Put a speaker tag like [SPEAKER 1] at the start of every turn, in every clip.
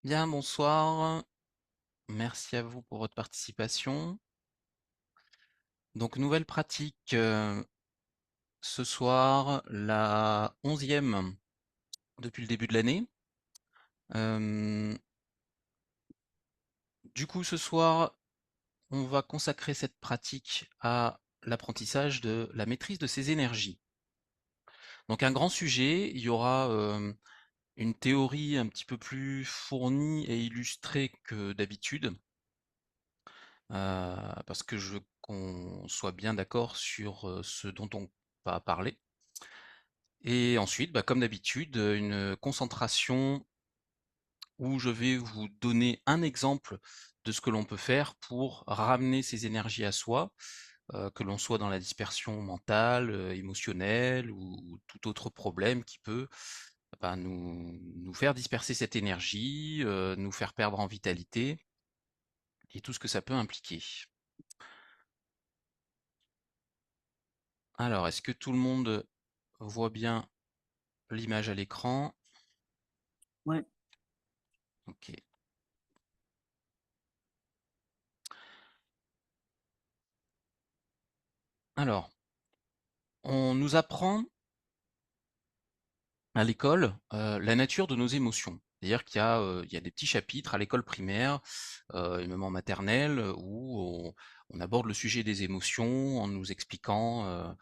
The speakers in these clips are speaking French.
[SPEAKER 1] Bien, bonsoir. Merci à vous pour votre participation. Donc, nouvelle pratique ce soir, la 11e depuis le début de l'année. Euh, du coup, ce soir, on va consacrer cette pratique à l'apprentissage de la maîtrise de ses énergies. Donc, un grand sujet, il y aura une théorie un petit peu plus fournie et illustrée que d'habitude. Parce que je veux qu'on soit bien d'accord sur ce dont on va parler. Et ensuite, bah, comme d'habitude, une concentration où je vais vous donner un exemple de ce que l'on peut faire pour ramener ces énergies à soi, que l'on soit dans la dispersion mentale, émotionnelle ou tout autre problème qui peut bah, nous faire disperser cette énergie, nous faire perdre en vitalité et tout ce que ça peut impliquer. Alors, est-ce que tout le monde voit bien l'image à l'écran?
[SPEAKER 2] Ouais,
[SPEAKER 1] Ok. Alors, on nous apprend à l'école la nature de nos émotions. C'est-à-dire qu'il y a des petits chapitres à l'école primaire et même en maternelle où on aborde le sujet des émotions en nous expliquant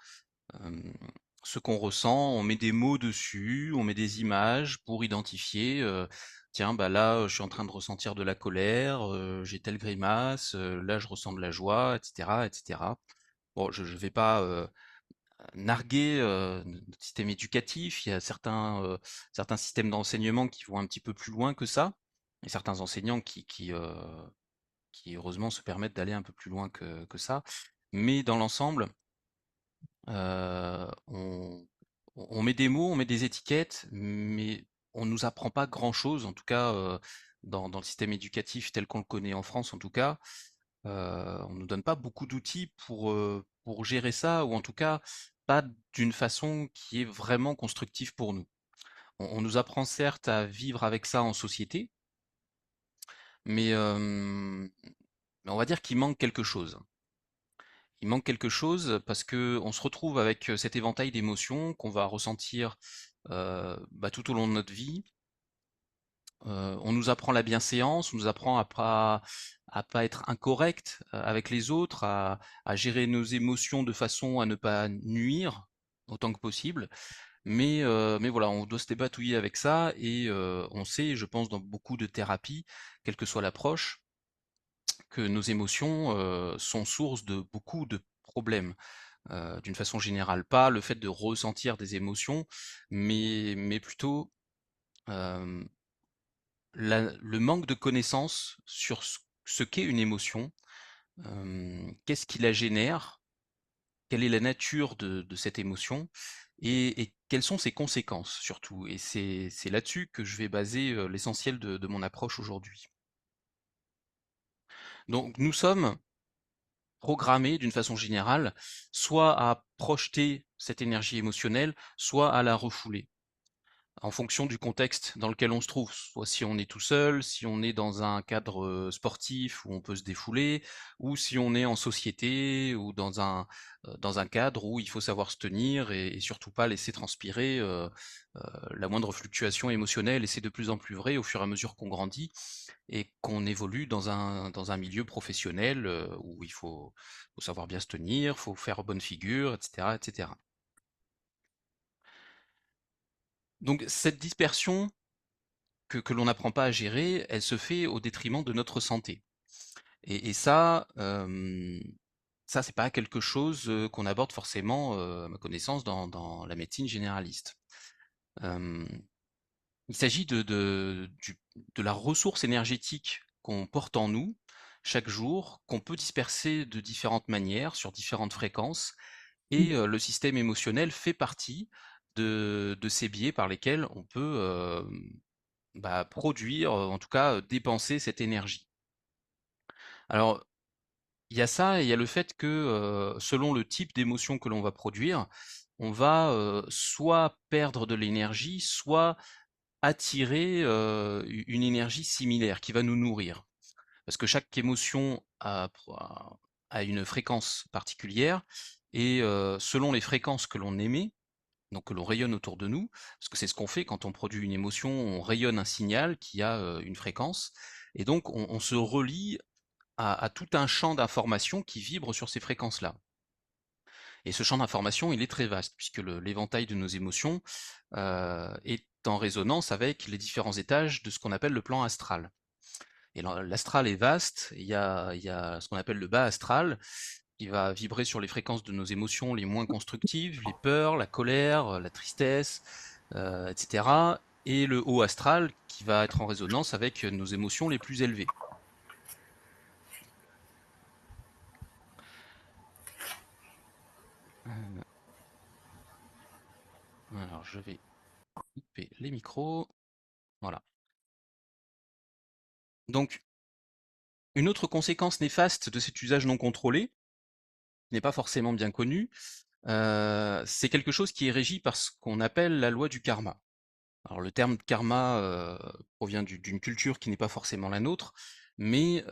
[SPEAKER 1] ce qu'on ressent, on met des mots dessus, on met des images pour identifier, tiens, bah là, je suis en train de ressentir de la colère, j'ai telle grimace, là, je ressens de la joie, etc., etc. Bon, je ne vais pas narguer notre système éducatif. Il y a certains systèmes d'enseignement qui vont un petit peu plus loin que ça, et certains enseignants qui heureusement se permettent d'aller un peu plus loin que ça. Mais dans l'ensemble, on met des mots, on met des étiquettes, mais on nous apprend pas grand-chose, en tout cas dans le système éducatif tel qu'on le connaît en France, en tout cas, on nous donne pas beaucoup d'outils pour gérer ça, ou en tout cas pas d'une façon qui est vraiment constructive pour nous. On nous apprend certes à vivre avec ça en société, mais, mais on va dire qu'il manque quelque chose. Il manque quelque chose parce que on se retrouve avec cet éventail d'émotions qu'on va ressentir bah, tout au long de notre vie. On nous apprend la bienséance, on nous apprend à pas être incorrect avec les autres, à gérer nos émotions de façon à ne pas nuire autant que possible. Mais voilà, on doit se débatouiller avec ça et on sait, je pense, dans beaucoup de thérapies, quelle que soit l'approche, que nos émotions sont source de beaucoup de problèmes d'une façon générale. Pas le fait de ressentir des émotions, mais plutôt euh, le manque de connaissances sur ce qu'est une émotion, qu'est-ce qui la génère, quelle est la nature de cette émotion et quelles sont ses conséquences surtout. Et c'est là-dessus que je vais baser l'essentiel de mon approche aujourd'hui. Donc nous sommes programmés d'une façon générale, soit à projeter cette énergie émotionnelle, soit à la refouler, en fonction du contexte dans lequel on se trouve. Soit si on est tout seul, si on est dans un cadre sportif où on peut se défouler, ou si on est en société ou dans un cadre où il faut savoir se tenir et surtout pas laisser transpirer la moindre fluctuation émotionnelle. Et c'est de plus en plus vrai au fur et à mesure qu'on grandit et qu'on évolue dans un milieu professionnel où il faut savoir bien se tenir, faut faire bonne figure, etc., etc. Donc cette dispersion que l'on n'apprend pas à gérer, elle se fait au détriment de notre santé. Et ça, ça c'est pas quelque chose qu'on aborde forcément, à ma connaissance, dans la médecine généraliste. Euh, il s'agit de la ressource énergétique qu'on porte en nous chaque jour, qu'on peut disperser de différentes manières, sur différentes fréquences, et le système émotionnel fait partie de ces biais par lesquels on peut bah, produire, en tout cas dépenser cette énergie. Alors, il y a ça et il y a le fait que selon le type d'émotion que l'on va produire, on va soit perdre de l'énergie, soit attirer une énergie similaire qui va nous nourrir. Parce que chaque émotion a une fréquence particulière et selon les fréquences que l'on émet, donc que l'on rayonne autour de nous, parce que c'est ce qu'on fait quand on produit une émotion, on rayonne un signal qui a une fréquence, et donc on se relie à tout un champ d'informations qui vibre sur ces fréquences-là. Et ce champ d'information, il est très vaste, puisque l'éventail de nos émotions est en résonance avec les différents étages de ce qu'on appelle le plan astral. Et l'astral est vaste, il y a ce qu'on appelle le bas astral, qui va vibrer sur les fréquences de nos émotions les moins constructives, les peurs, la colère, la tristesse, etc. Et le haut astral, qui va être en résonance avec nos émotions les plus élevées. Euh, Alors, je vais couper les micros. Voilà. Donc, une autre conséquence néfaste de cet usage non contrôlé, n'est pas forcément bien connu, c'est quelque chose qui est régi par ce qu'on appelle la loi du karma. Alors le terme karma provient d'une culture qui n'est pas forcément la nôtre, mais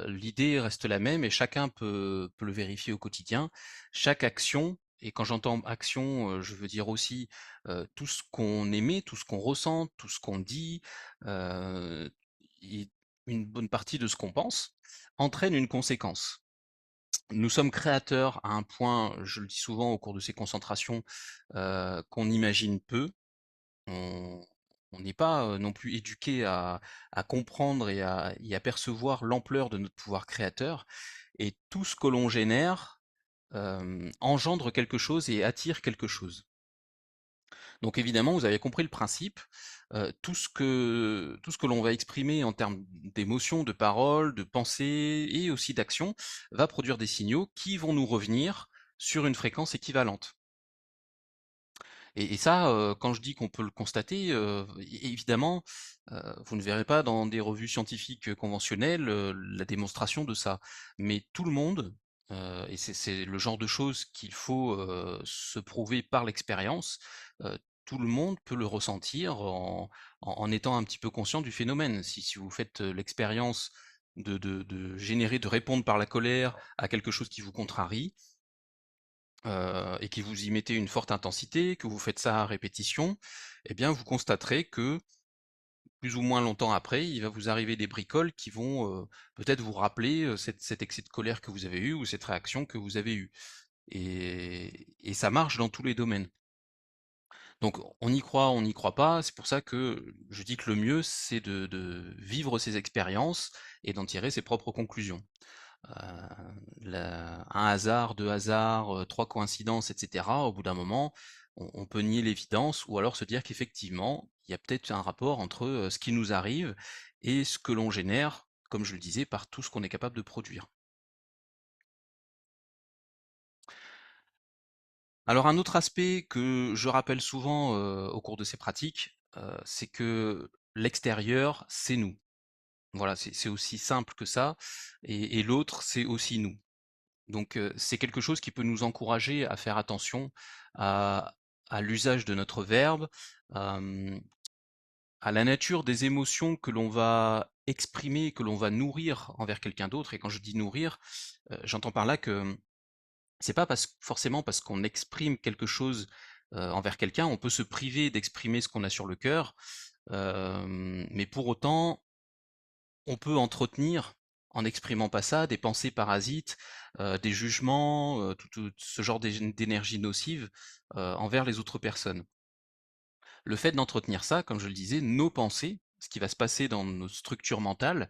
[SPEAKER 1] l'idée reste la même et chacun peut le vérifier au quotidien. Chaque action, et quand j'entends action, je veux dire aussi tout ce qu'on émet, tout ce qu'on ressent, tout ce qu'on dit, euh, et une bonne partie de ce qu'on pense, entraîne une conséquence. Nous sommes créateurs à un point, je le dis souvent au cours de ces concentrations, qu'on imagine peu. On on n'est pas non plus éduqué à comprendre et à percevoir l'ampleur de notre pouvoir créateur. Et tout ce que l'on génère engendre quelque chose et attire quelque chose. Donc évidemment, vous avez compris le principe. Tout ce que l'on va exprimer en termes d'émotions, de paroles, de pensées et aussi d'actions va produire des signaux qui vont nous revenir sur une fréquence équivalente. Et ça, quand je dis qu'on peut le constater, évidemment, vous ne verrez pas dans des revues scientifiques conventionnelles la démonstration de ça. Mais tout le monde, et c'est le genre de choses qu'il faut se prouver par l'expérience, tout le monde peut le ressentir en étant un petit peu conscient du phénomène. Si vous faites l'expérience de générer, de répondre par la colère à quelque chose qui vous contrarie, et que vous y mettez une forte intensité, que vous faites ça à répétition, eh bien vous constaterez que plus ou moins longtemps après, il va vous arriver des bricoles qui vont peut-être vous rappeler cet excès de colère que vous avez eu ou cette réaction que vous avez eue. Et ça marche dans tous les domaines. Donc on y croit, on n'y croit pas, c'est pour ça que je dis que le mieux c'est de vivre ces expériences et d'en tirer ses propres conclusions. Un hasard, deux hasards, trois coïncidences, etc., au bout d'un moment, on peut nier l'évidence ou alors se dire qu'effectivement, il y a peut-être un rapport entre ce qui nous arrive et ce que l'on génère, comme je le disais, par tout ce qu'on est capable de produire. Alors un autre aspect que je rappelle souvent au cours de ces pratiques, c'est que l'extérieur, c'est nous. Voilà, c'est aussi simple que ça, et l'autre, c'est aussi nous. Donc c'est quelque chose qui peut nous encourager à faire attention à, à l'usage de notre verbe, euh, à la nature des émotions que l'on va exprimer, que l'on va nourrir envers quelqu'un d'autre. Et quand je dis nourrir, j'entends par là que c'est pas forcément parce qu'on exprime quelque chose envers quelqu'un, on peut se priver d'exprimer ce qu'on a sur le cœur, mais pour autant, on peut entretenir, en n'exprimant pas ça, des pensées parasites, des jugements, tout ce genre d'énergie nocive envers les autres personnes. Le fait d'entretenir ça, comme je le disais, nos pensées, ce qui va se passer dans nos structures mentales,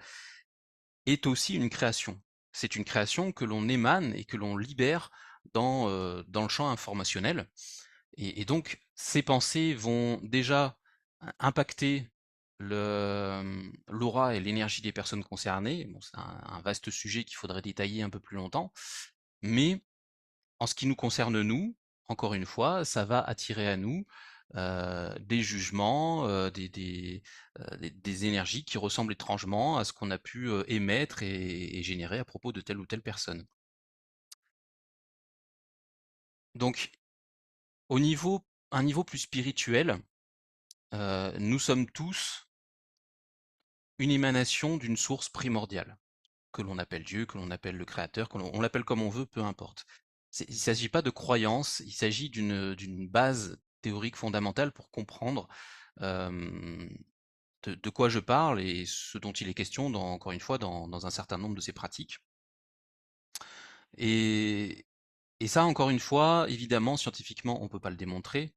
[SPEAKER 1] est aussi une création. C'est une création que l'on émane et que l'on libère dans le champ informationnel. Et donc, ces pensées vont déjà impacter l'aura et l'énergie des personnes concernées. Bon, c'est un vaste sujet qu'il faudrait détailler un peu plus longtemps. Mais en ce qui nous concerne, nous, encore une fois, ça va attirer à nous des jugements, des énergies qui ressemblent étrangement à ce qu'on a pu émettre et générer à propos de telle ou telle personne. Donc, un niveau plus spirituel, nous sommes tous une émanation d'une source primordiale, que l'on appelle Dieu, que l'on appelle le Créateur, on l'appelle comme on veut, peu importe. Il ne s'agit pas de croyance, il s'agit d'une base théorique fondamentale pour comprendre euh, de quoi je parle et ce dont il est question, encore une fois, dans un certain nombre de ces pratiques. Et, et ça, encore une fois, évidemment, scientifiquement, on ne peut pas le démontrer,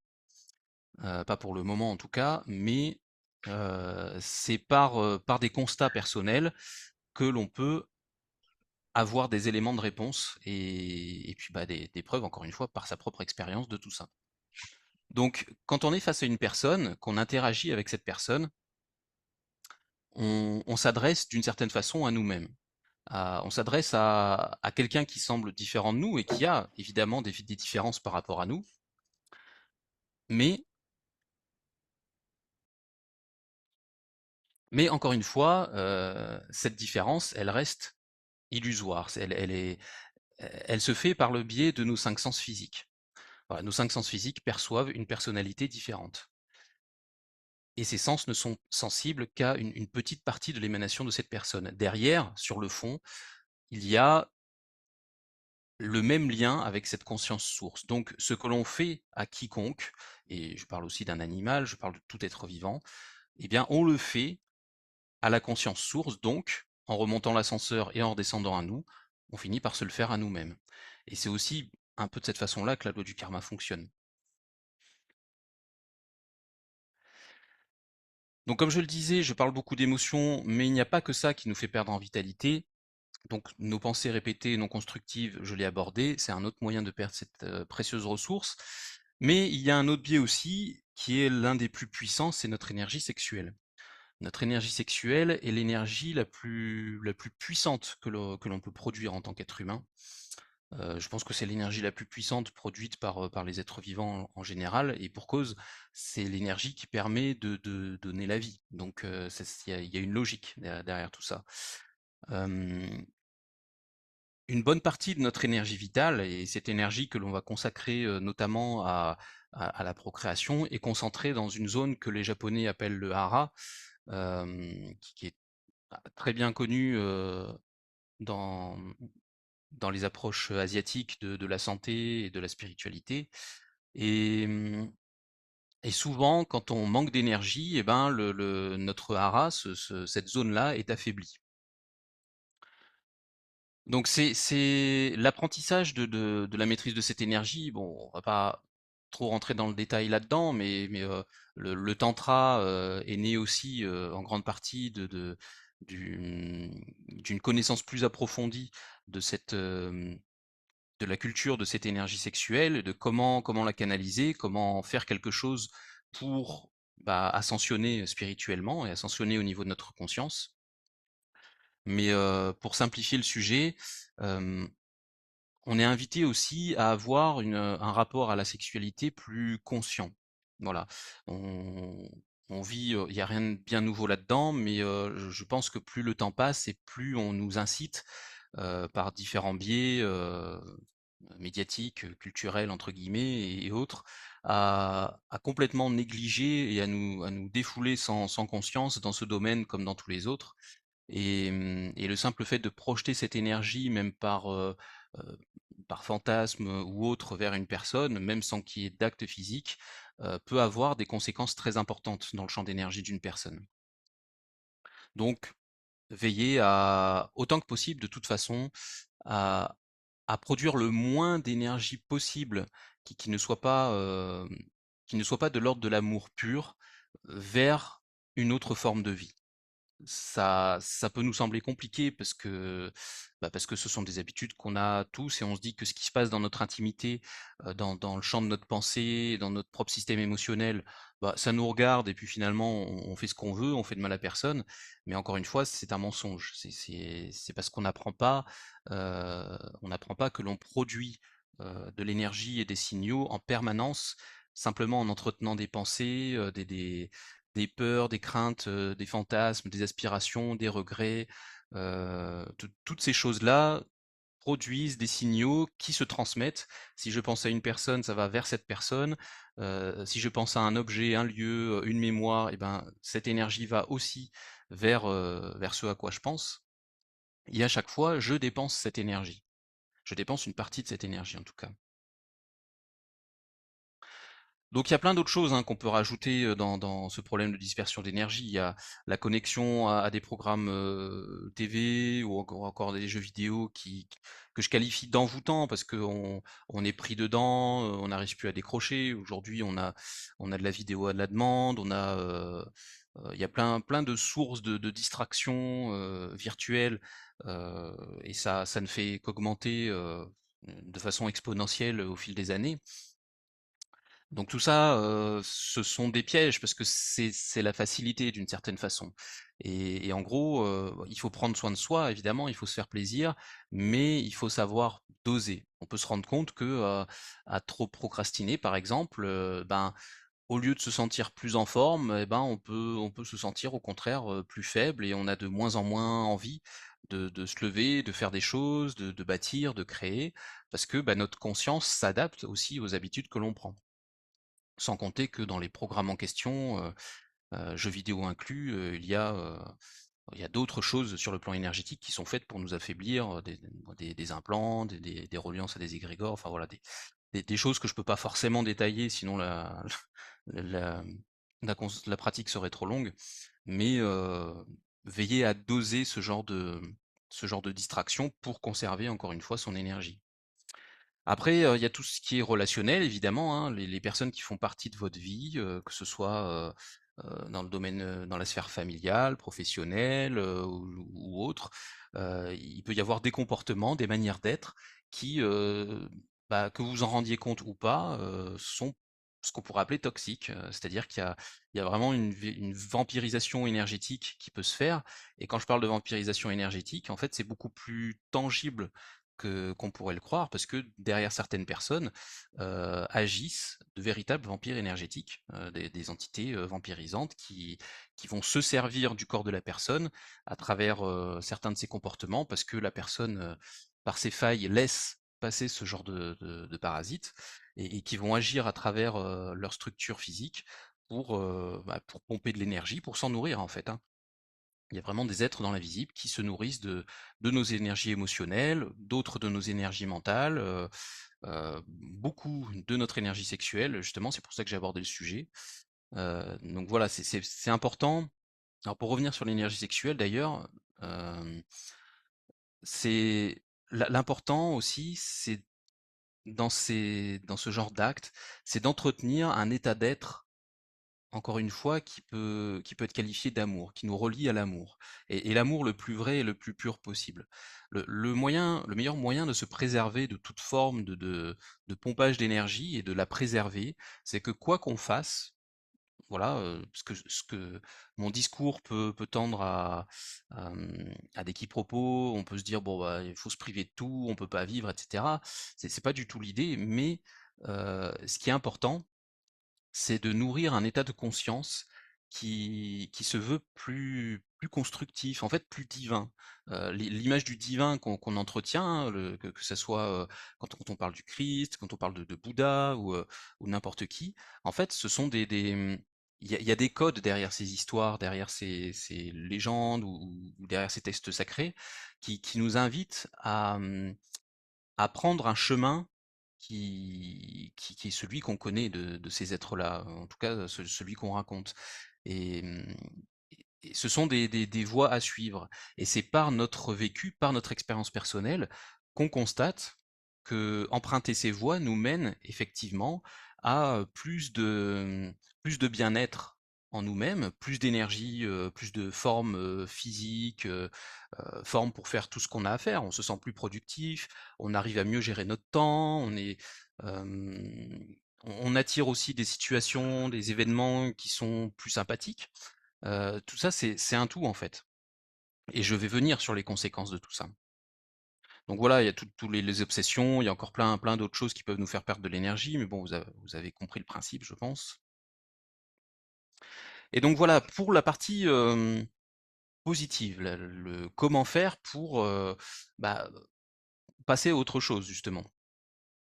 [SPEAKER 1] pas pour le moment en tout cas, mais c'est par des constats personnels que l'on peut avoir des éléments de réponse et puis bah, des preuves, encore une fois, par sa propre expérience de tout ça. Donc, quand on est face à une personne, qu'on interagit avec cette personne, on s'adresse d'une certaine façon à nous-mêmes. On s'adresse à quelqu'un qui semble différent de nous et qui a évidemment des différences par rapport à nous, mais, mais encore une fois, cette différence, elle reste illusoire. Elle se fait par le biais de nos cinq sens physiques. Voilà, nos cinq sens physiques perçoivent une personnalité différente. Et ces sens ne sont sensibles qu'à une petite partie de l'émanation de cette personne. Derrière, sur le fond, il y a le même lien avec cette conscience source. Donc, ce que l'on fait à quiconque, et je parle aussi d'un animal, je parle de tout être vivant, eh bien, on le fait à la conscience source, donc, en remontant l'ascenseur et en redescendant à nous, on finit par se le faire à nous-mêmes. Et c'est aussi un peu de cette façon-là que la loi du karma fonctionne. Donc, comme je le disais, je parle beaucoup d'émotions, mais il n'y a pas que ça qui nous fait perdre en vitalité. Donc, nos pensées répétées non constructives, je l'ai abordé, c'est un autre moyen de perdre cette précieuse ressource. Mais il y a un autre biais aussi, qui est l'un des plus puissants, c'est notre énergie sexuelle. Notre énergie sexuelle est l'énergie la plus puissante que l'on peut produire en tant qu'être humain. Je pense que c'est l'énergie la plus puissante produite par les êtres vivants en général, et pour cause, c'est l'énergie qui permet de donner la vie. Donc il y a une logique derrière tout ça. Euh, une bonne partie de notre énergie vitale, et cette énergie que l'on va consacrer notamment à la procréation, est concentrée dans une zone que les Japonais appellent le hara, qui est très bien connue dans, dans les approches asiatiques de la santé et de la spiritualité. Et, et souvent, quand on manque d'énergie, eh ben, notre hara, cette zone-là, est affaiblie. Donc c'est l'apprentissage de la maîtrise de cette énergie. Bon, on va pas trop rentrer dans le détail là-dedans, mais le tantra est né aussi en grande partie d'une connaissance plus approfondie de de la culture de cette énergie sexuelle, et de comment la canaliser, comment faire quelque chose pour bah, ascensionner spirituellement et ascensionner au niveau de notre conscience. Mais pour simplifier le sujet, euh, on est invité aussi à avoir un rapport à la sexualité plus conscient. Voilà. On, on vit, il n'y a rien de bien nouveau là-dedans, mais je pense que plus le temps passe et plus on nous incite par différents biais médiatiques, culturels, entre guillemets, et autres, à complètement négliger et à nous défouler sans conscience dans ce domaine comme dans tous les autres. Et le simple fait de projeter cette énergie, même euh, par fantasme ou autre, vers une personne, même sans qu'il y ait d'acte physique, peut avoir des conséquences très importantes dans le champ d'énergie d'une personne. Donc, veiller à, autant que possible, de toute façon, à, à produire le moins d'énergie possible qui qui ne soit pas de l'ordre de l'amour pur vers une autre forme de vie. Ça peut nous sembler compliqué parce que ce sont des habitudes qu'on a tous et on se dit que ce qui se passe dans notre intimité, dans le champ de notre pensée, dans notre propre système émotionnel, bah, ça nous regarde et puis finalement on fait ce qu'on veut, on fait de mal à personne. Mais encore une fois, c'est un mensonge. C'est parce on n'apprend pas que l'on produit de l'énergie et des signaux en permanence, simplement en entretenant des pensées, des peurs, des craintes, des fantasmes, des aspirations, des regrets, toutes ces choses-là produisent des signaux qui se transmettent. Si je pense à une personne, ça va vers cette personne. Si je pense à un objet, un lieu, une mémoire, et ben, cette énergie va aussi vers ce à quoi je pense. Et à chaque fois, je dépense cette énergie. Je dépense une partie de cette énergie en tout cas. Donc il y a plein d'autres choses, hein, qu'on peut rajouter dans ce problème de dispersion d'énergie. Il y a la connexion à des programmes TV ou encore des jeux vidéo que je qualifie d'envoûtants parce qu'on est pris dedans, on n'arrive plus à décrocher. Aujourd'hui, on a de la vidéo à de la demande, il y a plein de sources de distraction virtuelles, et ça ne fait qu'augmenter de façon exponentielle au fil des années. Donc tout ça, ce sont des pièges parce que c'est la facilité d'une certaine façon. Et en gros, il faut prendre soin de soi, évidemment, il faut se faire plaisir, mais il faut savoir doser. On peut se rendre compte que, à trop procrastiner, par exemple, ben, au lieu de se sentir plus en forme, et ben, on peut se sentir au contraire, plus faible et on a de moins en moins envie de se lever, de faire des choses, de bâtir, de créer, parce que, bah, notre conscience s'adapte aussi aux habitudes que l'on prend. Sans compter que dans les programmes en question, jeux vidéo inclus, il y a d'autres choses sur le plan énergétique qui sont faites pour nous affaiblir, des implants, des reliances à des égrégores, enfin voilà, des choses que je peux pas forcément détailler, sinon la la la pratique serait trop longue. Mais veiller à doser ce genre de distraction pour conserver encore une fois son énergie. Après, il y a tout ce qui est relationnel évidemment, hein, les personnes qui font partie de votre vie, que ce soit, dans le domaine, dans la sphère familiale, professionnelle, ou autre. Il peut y avoir des comportements, des manières d'être qui, bah, que vous en rendiez compte ou pas, sont ce qu'on pourrait appeler toxiques. C'est-à-dire qu'il y a vraiment une vampirisation énergétique qui peut se faire, et quand je parle de vampirisation énergétique, en fait, c'est beaucoup plus tangible qu'on pourrait le croire, parce que derrière certaines personnes agissent de véritables vampires énergétiques, des entités vampirisantes qui vont se servir du corps de la personne à travers certains de ses comportements, parce que la personne, par ses failles, laisse passer ce genre de parasites, et qui vont agir à travers leur structure physique pour pomper de l'énergie, pour s'en nourrir en fait, hein. Il y a vraiment des êtres dans l'invisible qui se nourrissent de nos énergies émotionnelles, d'autres de nos énergies mentales, beaucoup de notre énergie sexuelle, justement, c'est pour ça que j'ai abordé le sujet. Donc voilà, c'est important. Alors pour revenir sur l'énergie sexuelle d'ailleurs, hem, c'est l'important aussi, c'est dans ce genre d'acte, c'est d'entretenir un état d'être, encore une fois, qui peut être qualifié d'amour, qui nous relie à l'amour, et l'amour le plus vrai et le plus pur possible. Le meilleur moyen de se préserver de toute forme de pompage d'énergie et de la préserver, c'est que quoi qu'on fasse, voilà, ce que mon discours peut tendre à des quiproquos, on peut se dire: «Bon, bah, il faut se priver de tout, on peut pas vivre» et cetera. C'est pas du tout l'idée, mais ce qui est important, c'est de nourrir un état de conscience qui se veut plus constructif, en fait plus divin. L'image du divin qu'on entretient, hein, que ça soit, quand on parle du Christ, quand on parle de Bouddha ou n'importe qui, en fait ce sont il y a des codes derrière ces histoires, derrière ces légendes ou derrière ces textes sacrés qui nous invitent à prendre un chemin qui est celui qu'on connaît de ces êtres-là, en tout cas celui qu'on raconte. Et, et ce sont des voies à suivre. Et c'est par notre vécu, par notre expérience personnelle, qu'on constate que emprunter ces voies nous mène effectivement à plus de bien-être en nous-mêmes, plus d'énergie, plus de forme physique, forme pour faire tout ce qu'on a à faire. On se sent plus productif, on arrive à mieux gérer notre temps, on attire aussi des situations, des événements qui sont plus sympathiques. Tout ça, c'est un tout en fait, et je vais venir sur les conséquences de tout ça. Donc voilà, il y a tous les obsessions, il y a encore plein d'autres choses qui peuvent nous faire perdre de l'énergie, mais bon, vous avez compris le principe, je pense. Et donc voilà, pour la partie, positive, le comment faire pour, bah, passer à autre chose justement.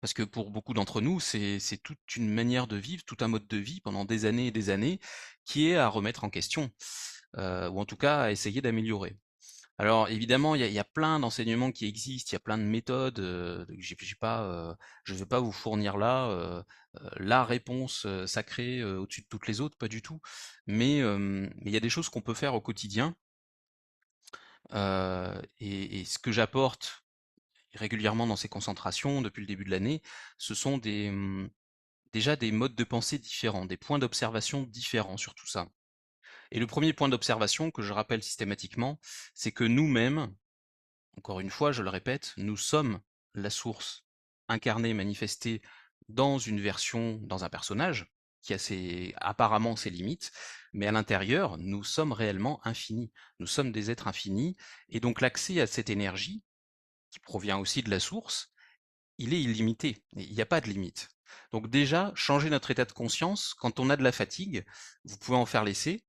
[SPEAKER 1] Parce que pour beaucoup d'entre nous, c'est toute une manière de vivre, tout un mode de vie pendant des années et des années qui est à remettre en question, ou en tout cas à essayer d'améliorer. Alors évidemment, il y a plein d'enseignements qui existent, il y a plein de méthodes, j'ai pas, je vais pas vous fournir là, la réponse, sacrée, au-dessus de toutes les autres, pas du tout. Mais il y a des choses qu'on peut faire au quotidien, et ce que j'apporte régulièrement dans ces concentrations depuis le début de l'année, ce sont déjà des modes de pensée différents, des points d'observation différents sur tout ça. Et le premier point d'observation que je rappelle systématiquement, c'est que nous-mêmes, encore une fois, je le répète, nous sommes la source incarnée, manifestée dans une version, dans un personnage, qui a apparemment ses limites, mais à l'intérieur, nous sommes réellement infinis. Nous sommes des êtres infinis, et donc l'accès à cette énergie, qui provient aussi de la source, il est illimité. Il n'y a pas de limite. Donc déjà, changer notre état de conscience, quand on a de la fatigue, vous pouvez en faire l'essai,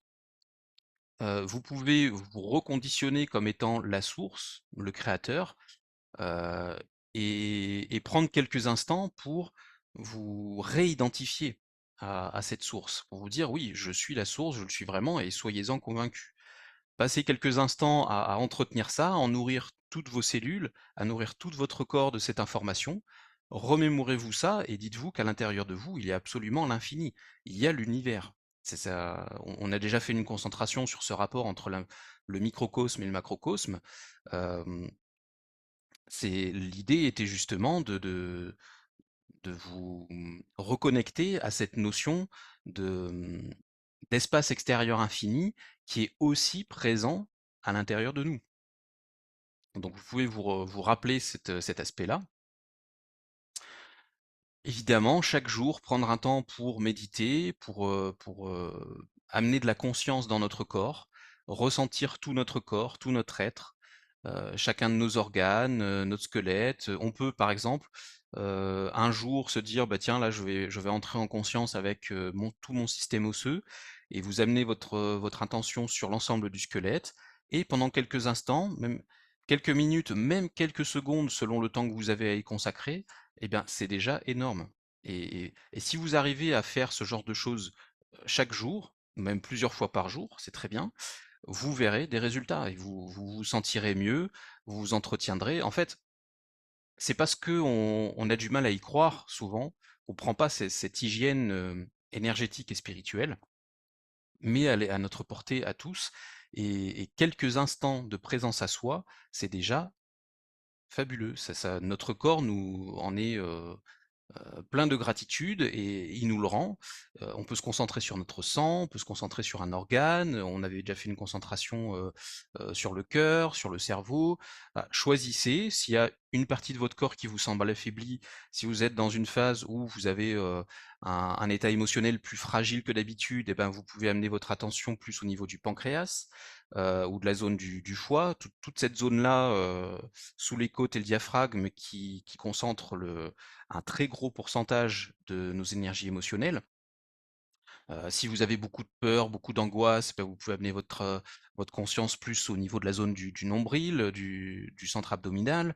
[SPEAKER 1] vous pouvez vous reconditionner comme étant la source, le créateur, heu et prendre quelques instants pour vous réidentifier à cette source, pour vous dire: «Oui, je suis la source, je le suis vraiment et soyez-en convaincus». Passez quelques instants à entretenir ça, à en nourrir toutes vos cellules, à nourrir tout votre corps de cette information. Remémorez-vous ça et dites-vous qu'à l'intérieur de vous, il y a absolument l'infini. Il y a l'univers. C'est ça. On a déjà fait une concentration sur ce rapport entre le microcosme et le macrocosme. Euh, L'idée était justement de vous reconnecter à cette notion de, d'espace extérieur infini qui est aussi présent à l'intérieur de nous. Donc vous pouvez vous rappeler cet aspect-là. Évidemment, chaque jour, prendre un temps pour méditer, pour amener de la conscience dans notre corps, ressentir tout notre corps, tout notre être, chacun de nos organes, notre squelette. On peut, par exemple, un jour se dire: «Bah, tiens, là, je vais entrer en conscience avec, tout mon système osseux» et vous amenez votre intention sur l'ensemble du squelette et pendant quelques instants, même quelques minutes, même quelques secondes selon le temps que vous avez à y consacrer, eh bien, c'est déjà énorme. Et si vous arrivez à faire ce genre de choses chaque jour, même plusieurs fois par jour, c'est très bien, vous verrez des résultats et vous vous sentirez mieux, vous vous entretiendrez. En fait, c'est parce que on a du mal à y croire souvent, on prend pas cette hygiène énergétique et spirituelle, mais elle est à notre portée à tous. Et quelques instants de présence à soi, c'est déjà fabuleux. Notre corps nous en est plein de gratitude et il nous le rend. On peut se concentrer sur notre sang, on peut se concentrer sur un organe, on avait déjà fait une concentration, sur le cœur, sur le cerveau. Choisissez s'il y a une partie de votre corps qui vous semble affaiblie, si vous êtes dans une phase où vous avez, un état émotionnel plus fragile que d'habitude et ben, vous pouvez amener votre attention plus au niveau du pancréas, ou de la zone du foie. Toute cette zone-là, sous les côtes et le diaphragme qui concentre un très gros pourcentage de nos énergies émotionnelles. Si vous avez beaucoup de peur, beaucoup d'angoisse, bah, vous pouvez amener votre conscience plus au niveau de la zone du nombril, du centre abdominal.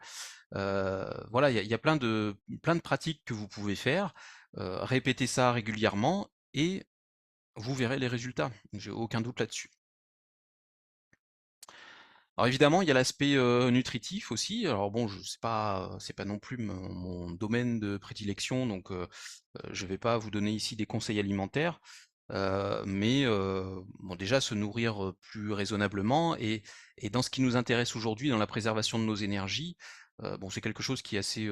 [SPEAKER 1] Voilà, il y a plein de pratiques que vous pouvez faire. Répétez ça régulièrement et vous verrez les résultats. J'ai aucun doute là-dessus. Alors évidemment, il y a l'aspect, nutritif aussi. Alors bon, je c'est pas non plus mon domaine de prédilection, donc je vais pas vous donner ici des conseils alimentaires, mais bon déjà se nourrir, plus raisonnablement et dans ce qui nous intéresse aujourd'hui, dans la préservation de nos énergies, bon c'est quelque chose qui est assez,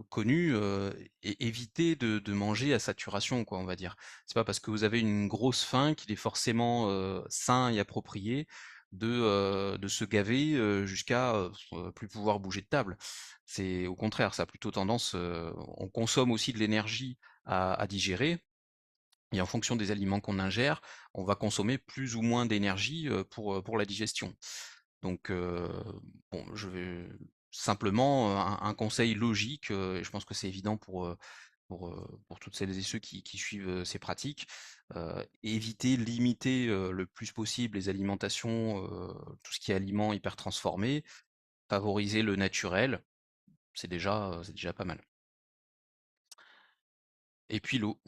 [SPEAKER 1] connu, é éviter de manger à saturation quoi, on va dire. C'est pas parce que vous avez une grosse faim qu'il est forcément, sain et approprié de se gaver, jusqu'à, plus pouvoir bouger de table. C'est au contraire, ça a plutôt tendance, on consomme aussi de l'énergie à digérer et en fonction des aliments qu'on ingère, on va consommer plus ou moins d'énergie, pour la digestion. Donc bon, je vais simplement, un conseil logique, et je pense que c'est évident pour toutes celles et ceux qui suivent, ces pratiques, éviter, limiter, le plus possible les alimentations, tout ce qui est aliments hyper transformés, favoriser le naturel, c'est déjà pas mal. Et puis l'eau,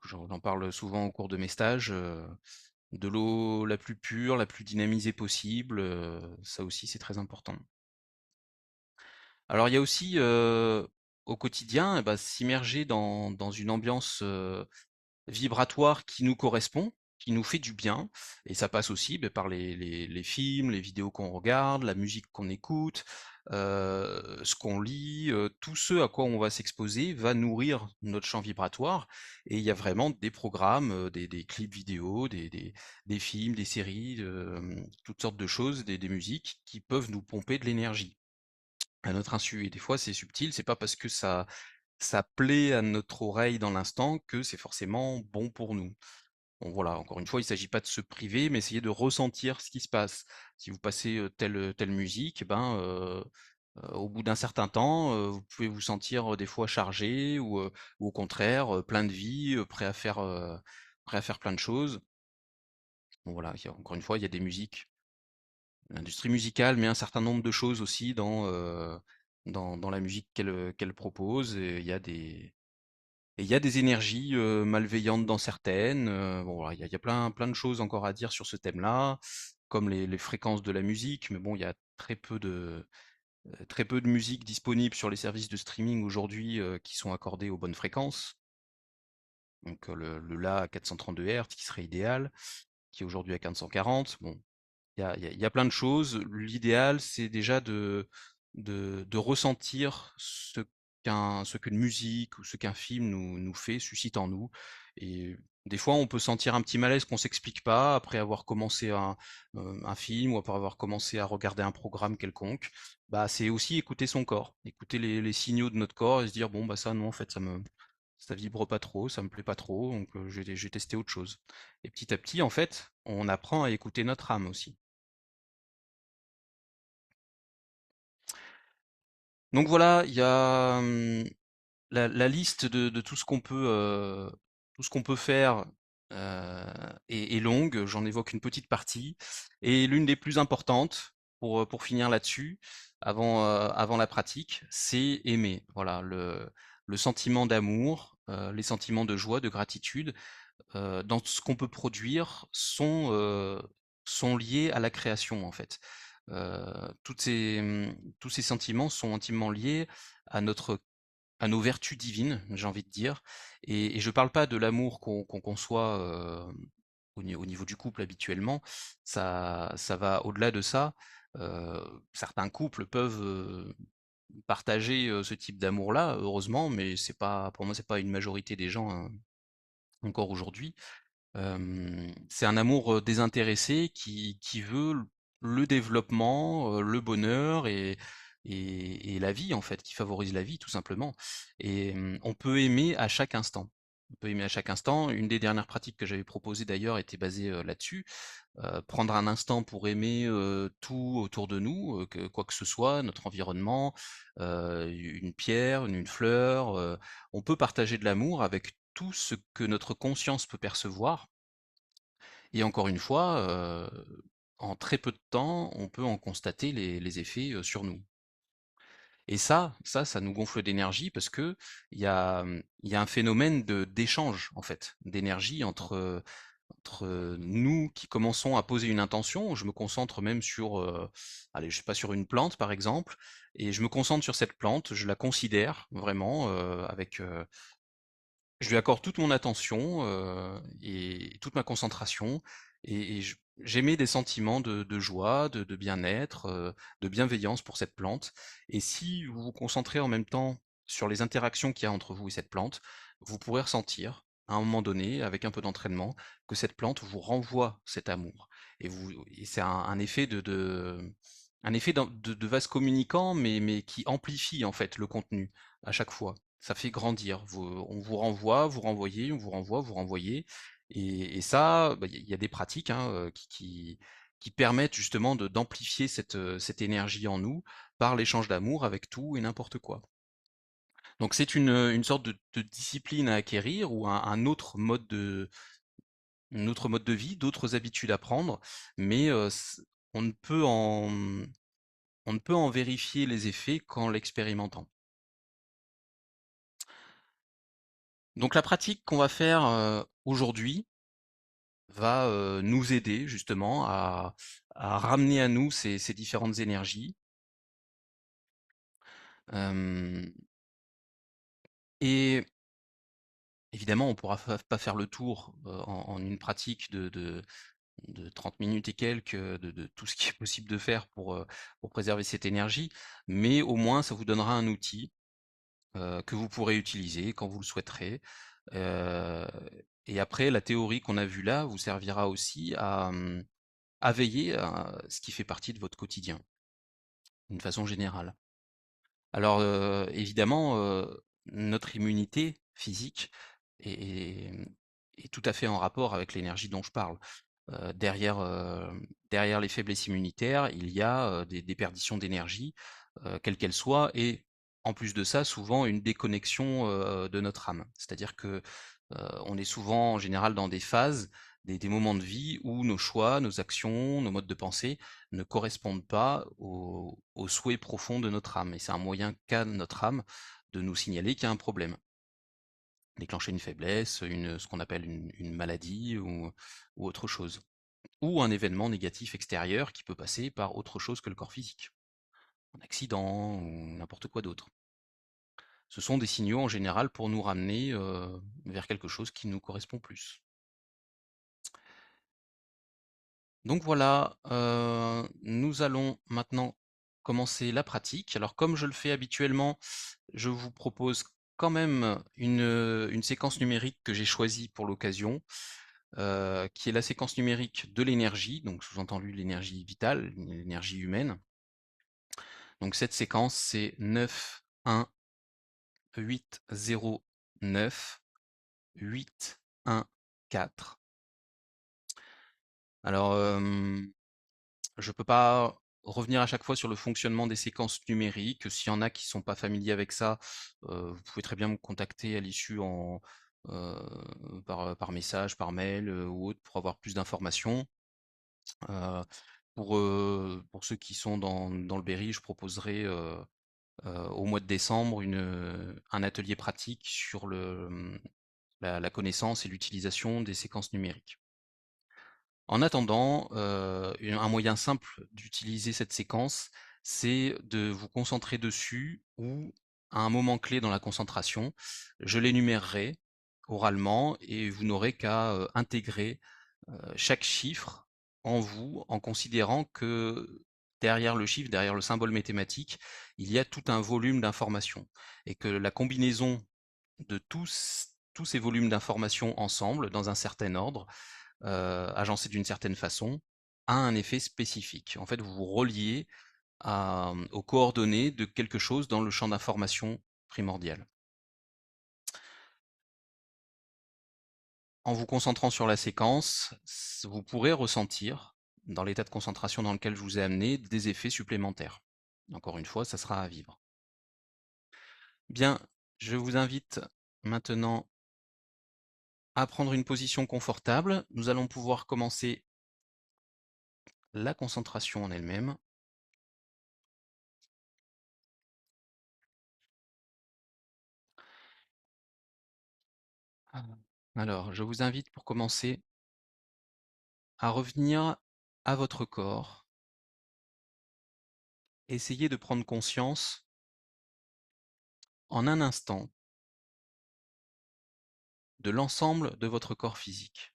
[SPEAKER 1] j'en parle souvent au cours de mes stages, de l'eau la plus pure, la plus dynamisée possible, ça aussi c'est très important. Alors il y a aussi, au quotidien, et bah, s'immerger dans une ambiance, vibratoire qui nous correspond, qui nous fait du bien et ça passe aussi, beh, par les films, les vidéos qu'on regarde, la musique qu'on écoute, ce qu'on lit, tout ce à quoi on va s'exposer va nourrir notre champ vibratoire et il y a vraiment des programmes, des clips vidéo, des films, des séries, toutes sortes de choses, des musiques qui peuvent nous pomper de l'énergie à notre insu et des fois c'est subtil, c'est pas parce que ça plaît à notre oreille dans l'instant que c'est forcément bon pour nous. Bon voilà, encore une fois, il ne s'agit pas de se priver, mais essayer de ressentir ce qui se passe. Si vous passez, telle musique, eh ben, au bout d'un certain temps, vous pouvez vous sentir, des fois chargé ou au contraire, plein de vie, prêt à faire plein de choses. Bon voilà, il y a encore une fois, il y a des musiques. L'industrie musicale met un certain nombre de choses aussi dans la musique qu'elle propose et il y a des énergies, malveillantes dans certaines, bon voilà, il y a plein de choses encore à dire sur ce thème-là, comme les fréquences de la musique, mais bon, il y a très peu de musique disponible sur les services de streaming aujourd'hui, qui sont accordées aux bonnes fréquences. Donc, le La à 432 Hz qui serait idéal, qui est aujourd'hui à 440. Bon, il y a plein de choses. L'idéal, c'est déjà de ressentir ce qu'une musique ou ce qu'un film nous fait, suscite en nous. Et des fois, on peut sentir un petit malaise qu'on s'explique pas après avoir commencé un film ou après avoir commencé à regarder un programme quelconque. Bah, c'est aussi écouter son corps, écouter les signaux de notre corps et se dire bon bah ça non en fait ça vibre pas trop, ça me plaît pas trop, donc je vais tester autre chose. Et petit à petit, en fait, on apprend à écouter notre âme aussi. Donc voilà, il y a la liste de tout ce qu'on peut faire est longue. J'en évoque une petite partie. Et l'une des plus importantes, pour finir là-dessus, avant la pratique, c'est aimer. Voilà, le sentiment d'amour, les sentiments de joie, de gratitude, dans ce qu'on peut produire sont liés à la création en fait. Tous ces sentiments sont intimement liés à notre à nos vertus divines, j'ai envie de dire. Et je parle pas de l'amour qu'on conçoit au niveau du couple habituellement. Ça va au-delà de ça. Certains couples peuvent partager ce type d'amour-là, heureusement, mais c'est pas, pour moi, c'est pas une majorité des gens encore aujourd'hui. C'est un amour, désintéressé qui veut le développement, le bonheur et la vie en fait, qui favorise la vie tout simplement et on peut aimer à chaque instant. On peut aimer à chaque instant. Une des dernières pratiques que j'avais proposées d'ailleurs était basée, là-dessus. Prendre un instant pour aimer, tout autour de nous, que quoi que ce soit, notre environnement, une pierre, une fleur, on peut partager de l'amour avec tout ce que notre conscience peut percevoir et encore une fois, en très peu de temps, on peut en constater les effets, sur nous. Et ça nous gonfle d'énergie parce que il y a un phénomène d'échange, en fait, d'énergie entre nous qui commençons à poser une intention. Je me concentre même sur, allez, je sais pas, sur une plante, par exemple, et je me concentre sur cette plante, je la considère vraiment, je lui accorde toute mon attention, et toute ma concentration et j'émets des sentiments de joie, de bien-être, de bienveillance pour cette plante et si vous vous concentrez en même temps sur les interactions qu'il y a entre vous et cette plante, vous pourrez ressentir, à un moment donné, avec un peu d'entraînement, que cette plante vous renvoie cet amour et c'est un effet un effet de vase communicant mais qui amplifie, en fait, le contenu à chaque fois. Ça fait grandir. On vous renvoie, vous renvoyez, on vous renvoie, vous renvoyez. Et ça, bah, il y a des pratiques hein, qui permettent justement d'amplifier cette énergie en nous par l'échange d'amour avec tout et n'importe quoi. Donc c'est une sorte de discipline à acquérir ou un autre un autre mode de vie, d'autres habitudes à prendre, mais on ne peut en, on ne peut en vérifier les effets qu'en l'expérimentant. Donc la pratique qu'on va faire aujourd'hui va nous aider justement à ramener à nous ces différentes énergies. Euh, et évidemment, on ne pourra pas faire le tour en une pratique de 30 minutes et quelques de tout ce qui est possible de faire pour préserver cette énergie, mais au moins ça vous donnera un outil que vous pourrez utiliser quand vous le souhaiterez. Euh, et après, la théorie qu'on a vue là vous servira aussi à veiller à ce qui fait partie de votre quotidien, d'une façon générale. Alors, évidemment, notre immunité physique est est tout à fait en rapport avec l'énergie dont je parle. Derrière, derrière les faiblesses immunitaires, il y a, des déperditions d'énergie, quelles qu'elles soient et en plus de ça, souvent une déconnexion, de notre âme. C'est-à-dire que, on est souvent en général dans des phases, des moments de vie où nos choix, nos actions, nos modes de pensée ne correspondent pas aux souhaits profonds de notre âme et c'est un moyen qu'a notre âme de nous signaler qu'il y a un problème. Déclencher une faiblesse, ce qu'on appelle une maladie ou autre chose. Ou un événement négatif extérieur qui peut passer par autre chose que le corps physique. Un accident ou n'importe quoi d'autre. Ce sont des signaux en général pour nous ramener vers quelque chose qui nous correspond plus. Donc voilà, nous allons maintenant commencer la pratique. Alors comme je le fais habituellement, je vous propose quand même une séquence numérique que j'ai choisie pour l'occasion, qui est la séquence numérique de l'énergie, donc sous-entendu l'énergie vitale, l'énergie humaine. Donc cette séquence, c'est 9, 1, 8, 0, 9, 8, 1, 4. Alors, je ne peux pas revenir à chaque fois sur le fonctionnement des séquences numériques. S'il y en a qui ne sont pas familiers avec ça, vous pouvez très bien me contacter à l'issue par message, par mail ou autre pour avoir plus d'informations. Euh, pour ceux qui sont dans le Berry, je proposerai au mois de décembre un atelier pratique sur la connaissance et l'utilisation des séquences numériques. En attendant, un moyen simple d'utiliser cette séquence, c'est de vous concentrer dessus ou à un moment clé dans la concentration, je l'énumérerai oralement et vous n'aurez qu'à intégrer chaque chiffre en vous en considérant que derrière le chiffre, derrière le symbole mathématique, il y a tout un volume d'informations et que la combinaison de tous ces volumes d'informations ensemble, dans un certain ordre, agencés d'une certaine façon, a un effet spécifique. En fait, vous vous reliez aux coordonnées de quelque chose dans le champ d'information primordial. En vous concentrant sur la séquence, vous pourrez ressentir, dans l'état de concentration dans lequel je vous ai amené, des effets supplémentaires. Encore une fois, ça sera à vivre. Bien, je vous invite maintenant à prendre une position confortable. Nous allons pouvoir commencer la concentration en elle-même. Alors, je vous invite pour commencer à revenir à votre corps. Essayez de prendre conscience en un instant de l'ensemble de votre corps physique.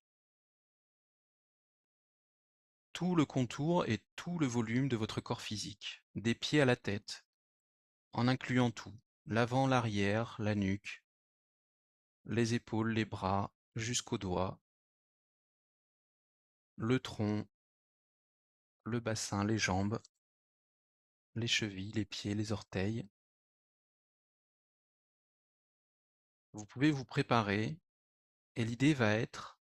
[SPEAKER 1] Tout le contour et tout le volume de votre corps physique, des pieds à la tête, en incluant tout, l'avant, l'arrière, la nuque, les épaules, les bras, jusqu'aux doigts, le tronc, le bassin, les jambes, les chevilles, les pieds, les orteils. Vous pouvez vous préparer et l'idée va être,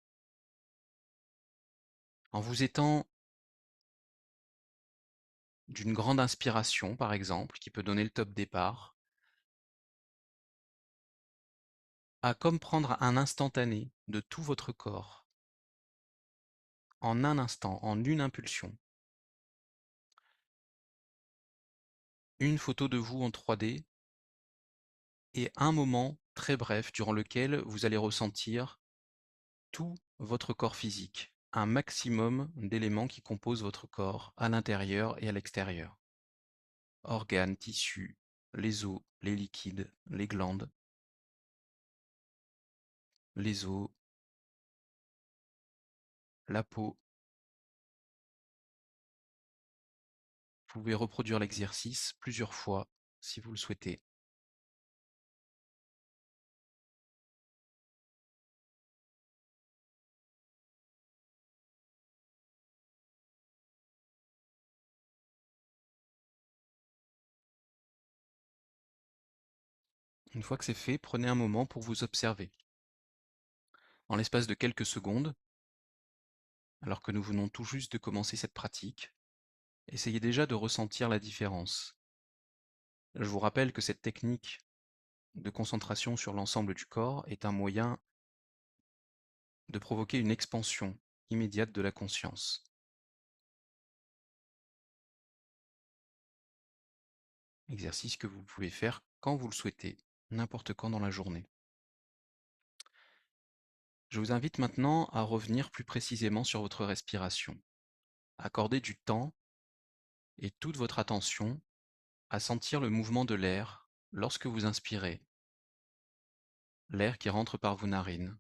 [SPEAKER 1] en vous étant d'une grande inspiration, par exemple, qui peut donner le top départ, à comme prendre un instantané de tout votre corps, en un instant, en une impulsion. Une photo de vous en 3D et un moment très bref durant lequel vous allez ressentir tout votre corps physique, un maximum d'éléments qui composent votre corps à l'intérieur et à l'extérieur. Organes, tissus, les os, les liquides, les glandes, les os, la peau. Vous pouvez reproduire l'exercice plusieurs fois si vous le souhaitez. Une fois que c'est fait, prenez un moment pour vous observer. En l'espace de quelques secondes, alors que nous venons tout juste de commencer cette pratique, essayez déjà de ressentir la différence. Je vous rappelle que cette technique de concentration sur l'ensemble du corps est un moyen de provoquer une expansion immédiate de la conscience. Exercice que vous pouvez faire quand vous le souhaitez, n'importe quand dans la journée. Je vous invite maintenant à revenir plus précisément sur votre respiration. Accordez du temps et toute votre attention à sentir le mouvement de l'air lorsque vous inspirez, l'air qui rentre par vos narines,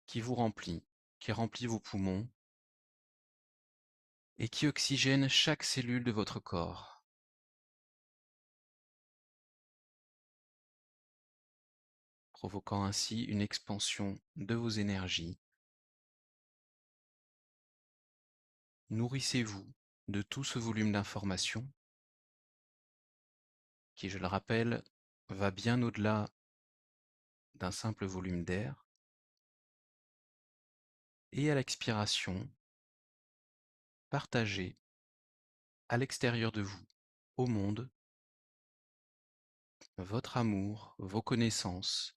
[SPEAKER 1] qui vous remplit, qui remplit vos poumons et qui oxygène chaque cellule de votre corps, provoquant ainsi une expansion de vos énergies. Nourrissez-vous de tout ce volume d'informations qui, je le rappelle, va bien au-delà d'un simple volume d'air. Et à l'expiration, partagez à l'extérieur de vous, au monde, votre amour, vos connaissances.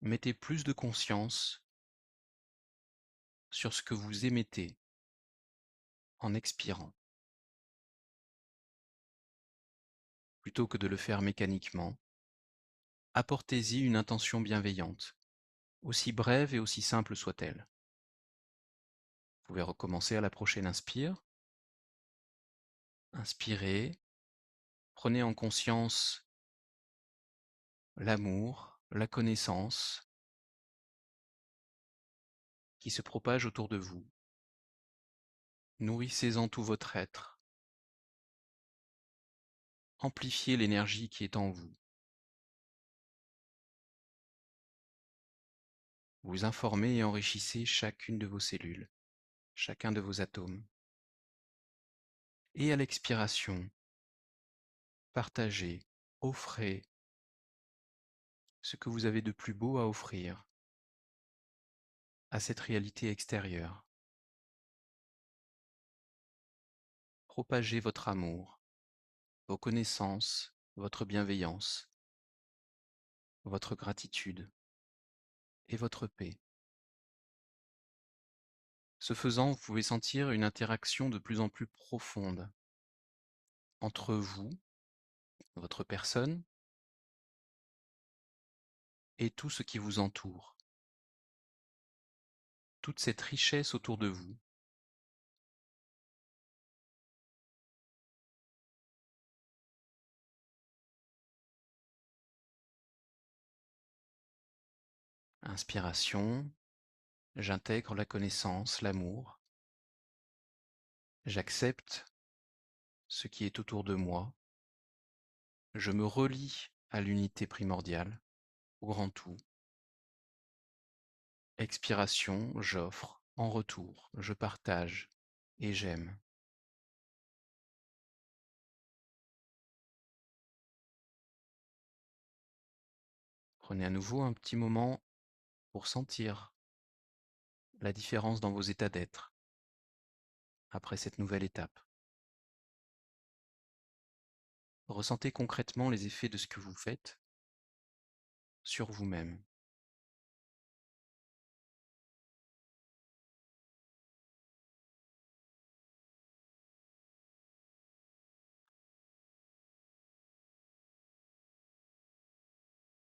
[SPEAKER 1] Mettez plus de conscience sur ce que vous émettez en expirant, plutôt que de le faire mécaniquement. Apportez-y une intention bienveillante, aussi brève et aussi simple soit-elle. Vous pouvez recommencer à la prochaine inspire. Inspirez, prenez en conscience l'amour, la connaissance qui se propage autour de vous. Nourrissez-en tout votre être. Amplifiez l'énergie qui est en vous. Vous informez et enrichissez chacune de vos cellules, chacun de vos atomes. Et à l'expiration, partagez, offrez ce que vous avez de plus beau à offrir à cette réalité extérieure. Propagez votre amour, vos connaissances, votre bienveillance, votre gratitude et votre paix. Ce faisant, vous pouvez sentir une interaction de plus en plus profonde entre vous, votre personne, et tout ce qui vous entoure. Toute cette richesse autour de vous. Inspiration, j'intègre la connaissance, l'amour. J'accepte ce qui est autour de moi. Je me relie à l'unité primordiale, au grand tout. Expiration, j'offre, en retour, je partage et j'aime. Prenez à nouveau un petit moment pour sentir la différence dans vos états d'être après cette nouvelle étape. Ressentez concrètement les effets de ce que vous faites sur vous-même.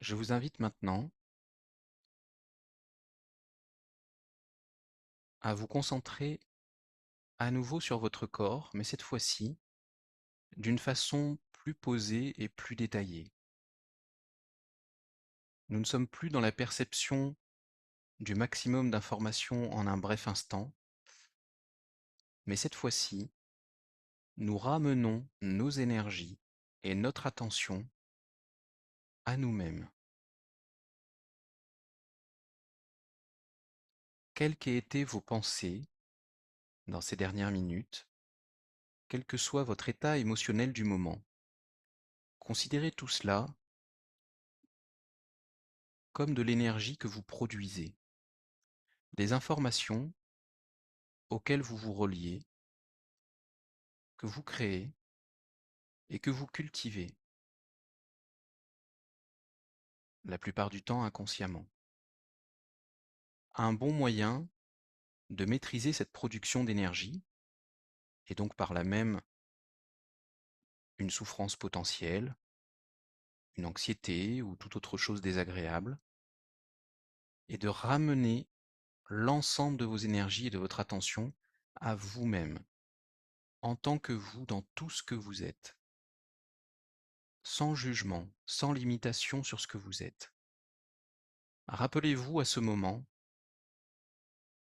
[SPEAKER 1] Je vous invite maintenant à vous concentrer à nouveau sur votre corps, mais cette fois-ci d'une façon plus posée et plus détaillée. Nous ne sommes plus dans la perception du maximum d'informations en un bref instant, mais cette fois-ci, nous ramenons nos énergies et notre attention à nous-mêmes. Quelles qu'aient été vos pensées dans ces dernières minutes, quel que soit votre état émotionnel du moment, considérez tout cela comme de l'énergie que vous produisez, des informations auxquelles vous vous reliez, que vous créez et que vous cultivez, la plupart du temps inconsciemment. Un bon moyen de maîtriser cette production d'énergie, et donc par là même une souffrance potentielle, une anxiété ou toute autre chose désagréable, est de ramener l'ensemble de vos énergies et de votre attention à vous-même, en tant que vous dans tout ce que vous êtes, sans jugement, sans limitation sur ce que vous êtes. Rappelez-vous à ce moment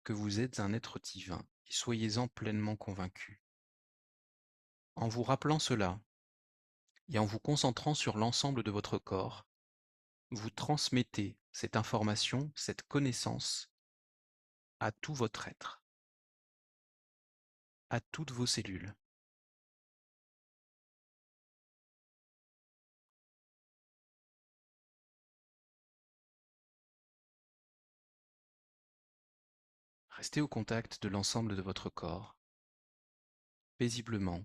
[SPEAKER 1] que vous êtes un être divin et soyez-en pleinement convaincu. En vous rappelant cela et en vous concentrant sur l'ensemble de votre corps, vous transmettez cette information, cette connaissance à tout votre être, à toutes vos cellules. Restez au contact de l'ensemble de votre corps, paisiblement,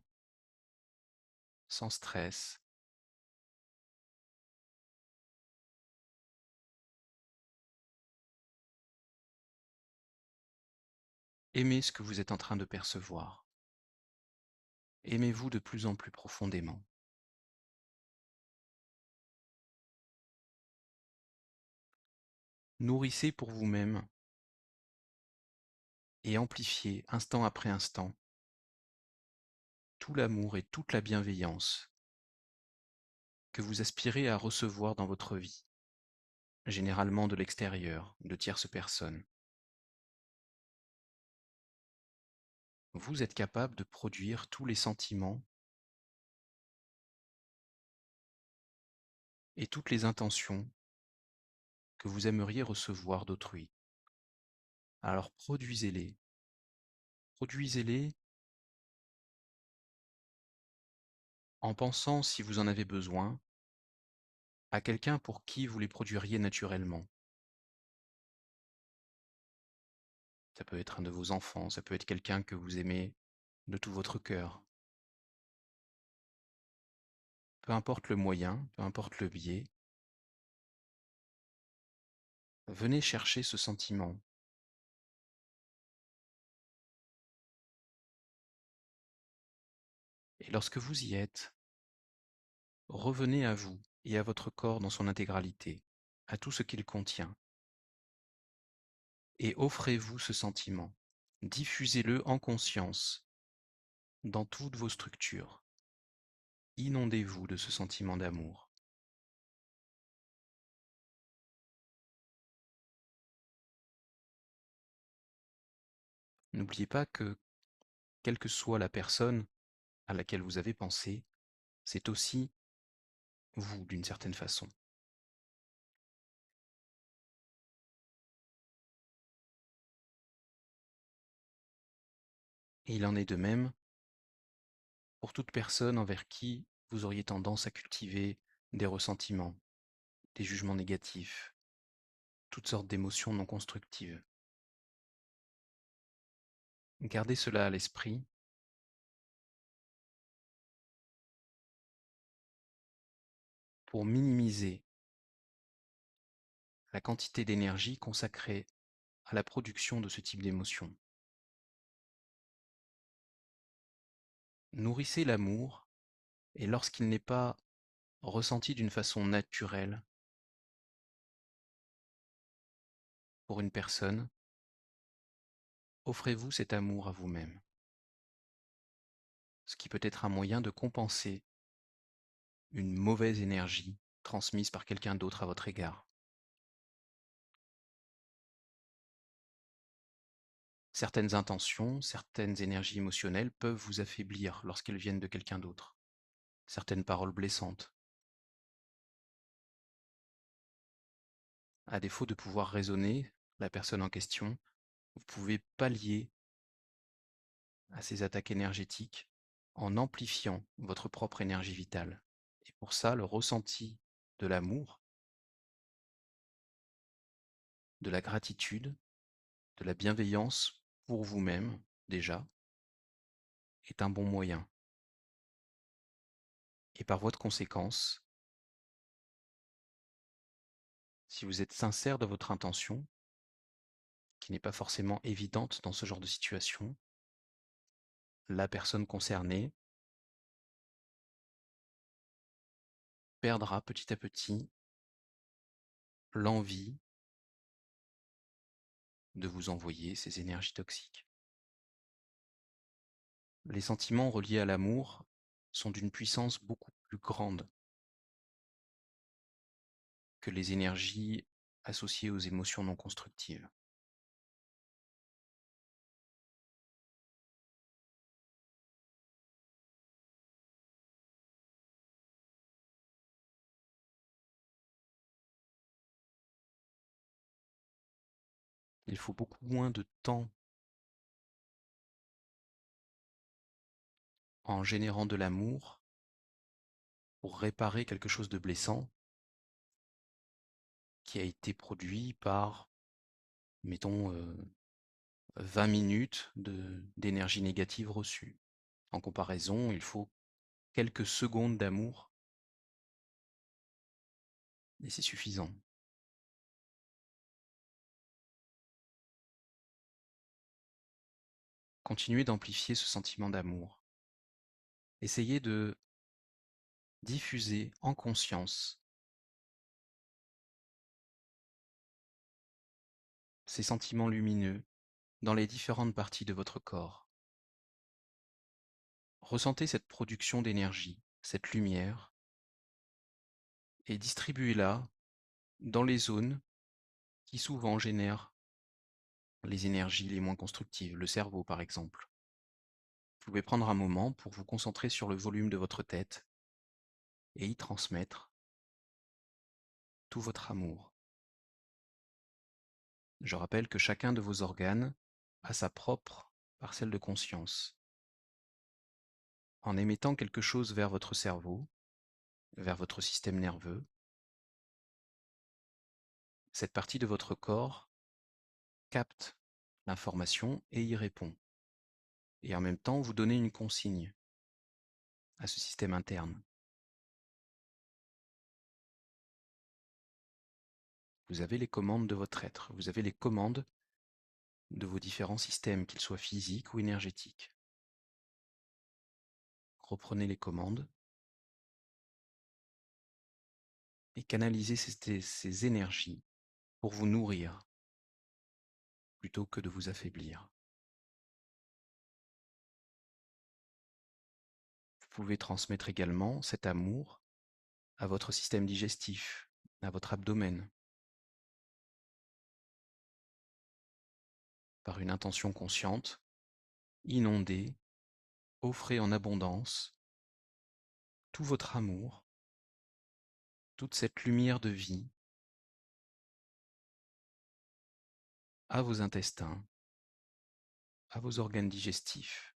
[SPEAKER 1] sans stress. Aimez ce que vous êtes en train de percevoir. Aimez-vous de plus en plus profondément. Nourrissez pour vous-même et amplifiez instant après instant tout l'amour et toute la bienveillance que vous aspirez à recevoir dans votre vie, généralement de l'extérieur, de tierces personnes. Vous êtes capable de produire tous les sentiments et toutes les intentions que vous aimeriez recevoir d'autrui. Alors produisez-les. Produisez-les en pensant, si vous en avez besoin, à quelqu'un pour qui vous les produiriez naturellement. Ça peut être un de vos enfants, ça peut être quelqu'un que vous aimez de tout votre cœur. Peu importe le moyen, peu importe le biais, venez chercher ce sentiment. Et lorsque vous y êtes, revenez à vous et à votre corps dans son intégralité, à tout ce qu'il contient, et offrez-vous ce sentiment. Diffusez-le en conscience dans toutes vos structures. Inondez-vous de ce sentiment d'amour. N'oubliez pas que, quelle que soit la personne à laquelle vous avez pensé, c'est aussi vous d'une certaine façon. Et il en est de même pour toute personne envers qui vous auriez tendance à cultiver des ressentiments, des jugements négatifs, toutes sortes d'émotions non constructives. Gardez cela à l'esprit pour minimiser la quantité d'énergie consacrée à la production de ce type d'émotions. Nourrissez l'amour et lorsqu'il n'est pas ressenti d'une façon naturelle, pour une personne, offrez-vous cet amour à vous-même, ce qui peut être un moyen de compenser une mauvaise énergie transmise par quelqu'un d'autre à votre égard. Certaines intentions, certaines énergies émotionnelles peuvent vous affaiblir lorsqu'elles viennent de quelqu'un d'autre. Certaines paroles blessantes. À défaut de pouvoir raisonner la personne en question, vous pouvez pallier à ces attaques énergétiques en amplifiant votre propre énergie vitale. Et pour ça, le ressenti de l'amour, de la gratitude, de la bienveillance pour vous-même, déjà, est un bon moyen. Et par voie de conséquence, si vous êtes sincère de votre intention, qui n'est pas forcément évidente dans ce genre de situation, la personne concernée perdra petit à petit l'envie de vous envoyer ces énergies toxiques. Les sentiments reliés à l'amour sont d'une puissance beaucoup plus grande que les énergies associées aux émotions non constructives. Il faut beaucoup moins de temps en générant de l'amour pour réparer quelque chose de blessant qui a été produit par, mettons, 20 minutes d'énergie négative reçue. En comparaison, il faut quelques secondes d'amour et c'est suffisant. Continuez d'amplifier ce sentiment d'amour. Essayez de diffuser en conscience ces sentiments lumineux dans les différentes parties de votre corps. Ressentez cette production d'énergie, cette lumière, et distribuez-la dans les zones qui souvent génèrent les énergies les moins constructives, le cerveau par exemple. Vous pouvez prendre un moment pour vous concentrer sur le volume de votre tête et y transmettre tout votre amour. Je rappelle que chacun de vos organes a sa propre parcelle de conscience. En émettant quelque chose vers votre cerveau, vers votre système nerveux, cette partie de votre corps capte l'information et y répond. Et en même temps, vous donnez une consigne à ce système interne. Vous avez les commandes de votre être, vous avez les commandes de vos différents systèmes, qu'ils soient physiques ou énergétiques. Reprenez les commandes et canalisez ces énergies pour vous nourrir plutôt que de vous affaiblir. Vous pouvez transmettre également cet amour à votre système digestif, à votre abdomen, par une intention consciente, inondez, offrez en abondance tout votre amour, toute cette lumière de vie à vos intestins, à vos organes digestifs,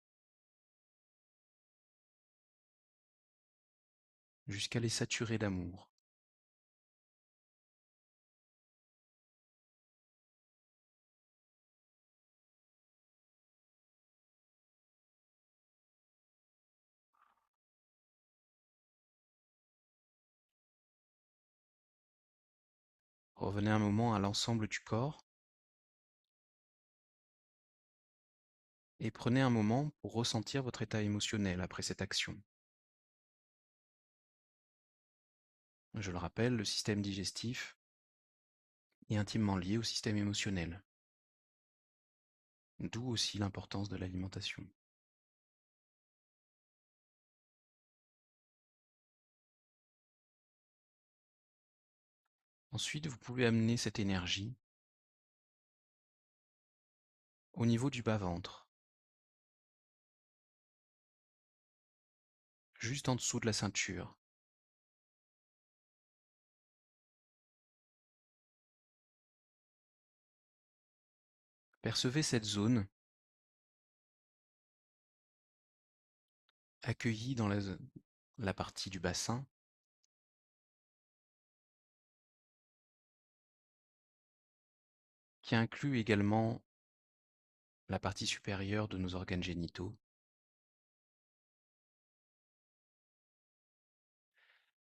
[SPEAKER 1] jusqu'à les saturer d'amour. Revenez un moment à l'ensemble du corps et prenez un moment pour ressentir votre état émotionnel après cette action. Je le rappelle, le système digestif et intimement lié au système émotionnel. D'où aussi l'importance de l'alimentation. Ensuite, vous pouvez amener cette énergie au niveau du bas-ventre, juste en dessous de la ceinture. Percevez cette zone accueillie dans la partie du bassin qui inclut également la partie supérieure de nos organes génitaux.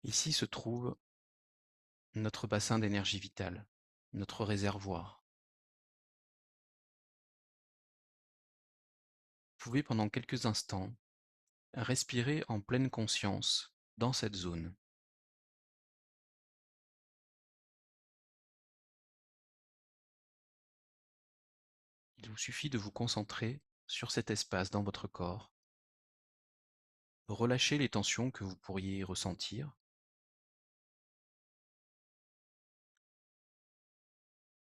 [SPEAKER 1] Ici se trouve notre bassin d'énergie vitale, notre réservoir. Vous pouvez pendant quelques instants respirer en pleine conscience dans cette zone. Il vous suffit de vous concentrer sur cet espace dans votre corps, relâcher les tensions que vous pourriez ressentir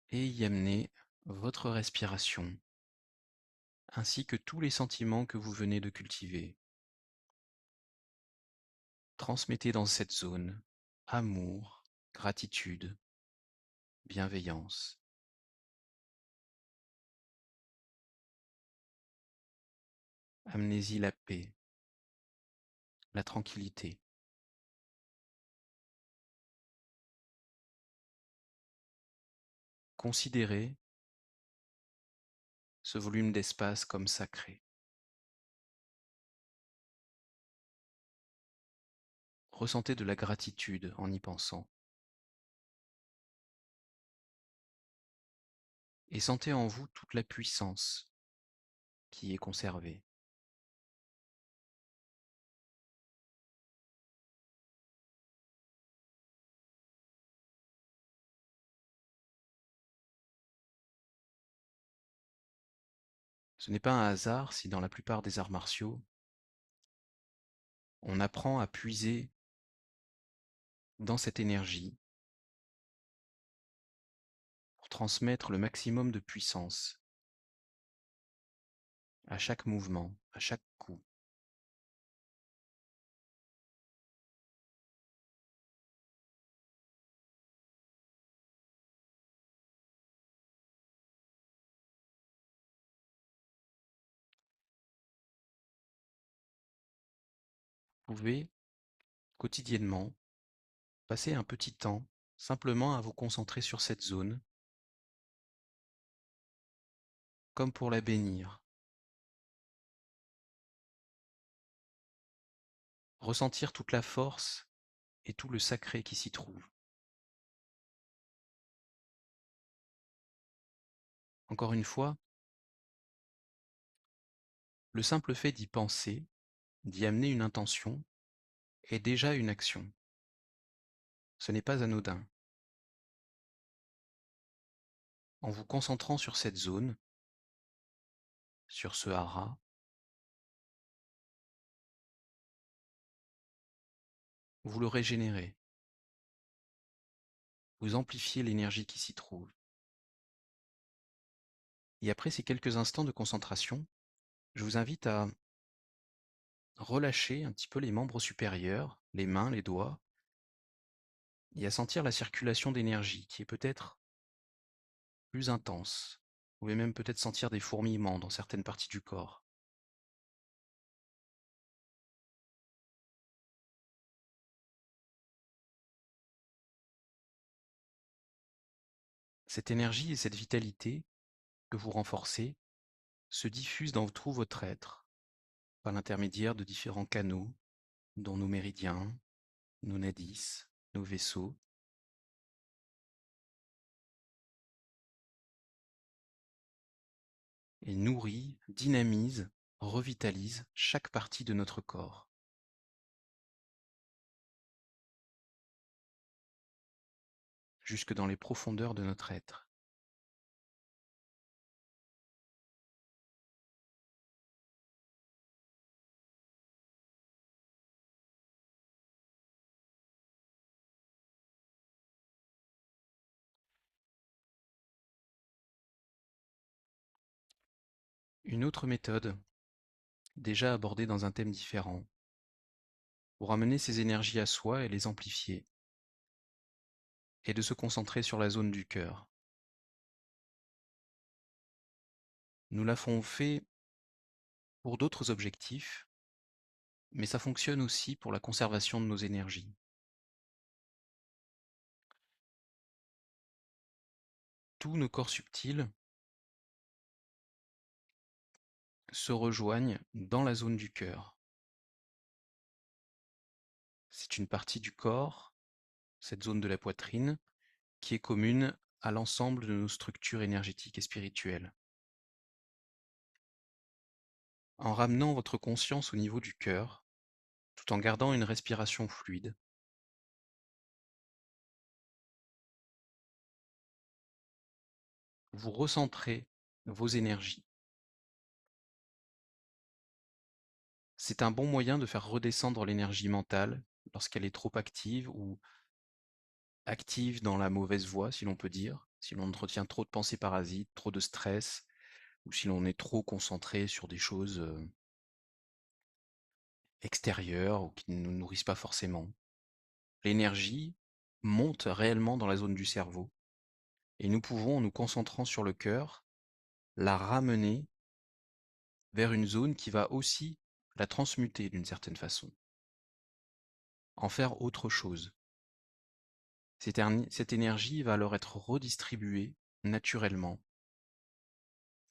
[SPEAKER 1] et y amener votre respiration ainsi que tous les sentiments que vous venez de cultiver. Transmettez dans cette zone amour, gratitude, bienveillance. Amenez-y la paix, la tranquillité. Considérez ce volume d'espace comme sacré. Ressentez de la gratitude en y pensant. Et sentez en vous toute la puissance qui est conservée. Ce n'est pas un hasard si dans la plupart des arts martiaux, on apprend à puiser dans cette énergie pour transmettre le maximum de puissance à chaque mouvement, à chaque coup. Vous pouvez quotidiennement passer un petit temps simplement à vous concentrer sur cette zone, comme pour la bénir. Ressentir toute la force et tout le sacré qui s'y trouve. Encore une fois, le simple fait d'y penser, d'y amener une intention, est déjà une action. Ce n'est pas anodin. En vous concentrant sur cette zone, sur ce hara, vous le régénérez, vous amplifiez l'énergie qui s'y trouve. Et après ces quelques instants de concentration, je vous invite à relâcher un petit peu les membres supérieurs, les mains, les doigts, et à sentir la circulation d'énergie qui est peut-être plus intense. Vous pouvez même peut-être sentir des fourmillements dans certaines parties du corps. Cette énergie et cette vitalité que vous renforcez se diffusent dans tout votre être, par l'intermédiaire de différents canaux, dont nos méridiens, nos nadis, nos vaisseaux, et nourrit, dynamise, revitalise chaque partie de notre corps. jusque dans les profondeurs de notre être. Une autre méthode, déjà abordée dans un thème différent, pour ramener ces énergies à soi et les amplifier, est de se concentrer sur la zone du cœur. Nous l'avons fait pour d'autres objectifs, mais ça fonctionne aussi pour la conservation de nos énergies. Tous nos corps subtils se rejoignent dans la zone du cœur. C'est une partie du corps, cette zone de la poitrine, qui est commune à l'ensemble de nos structures énergétiques et spirituelles. En ramenant votre conscience au niveau du cœur, tout en gardant une respiration fluide, vous recentrez vos énergies. C'est un bon moyen de faire redescendre l'énergie mentale lorsqu'elle est trop active ou active dans la mauvaise voie, si l'on peut dire, si l'on entretient trop de pensées parasites, trop de stress, ou si l'on est trop concentré sur des choses extérieures ou qui ne nous nourrissent pas forcément. L'énergie monte réellement dans la zone du cerveau et nous pouvons, en nous concentrant sur le cœur, la ramener vers une zone qui va aussi la transmuter d'une certaine façon, en faire autre chose. Cette énergie va alors être redistribuée naturellement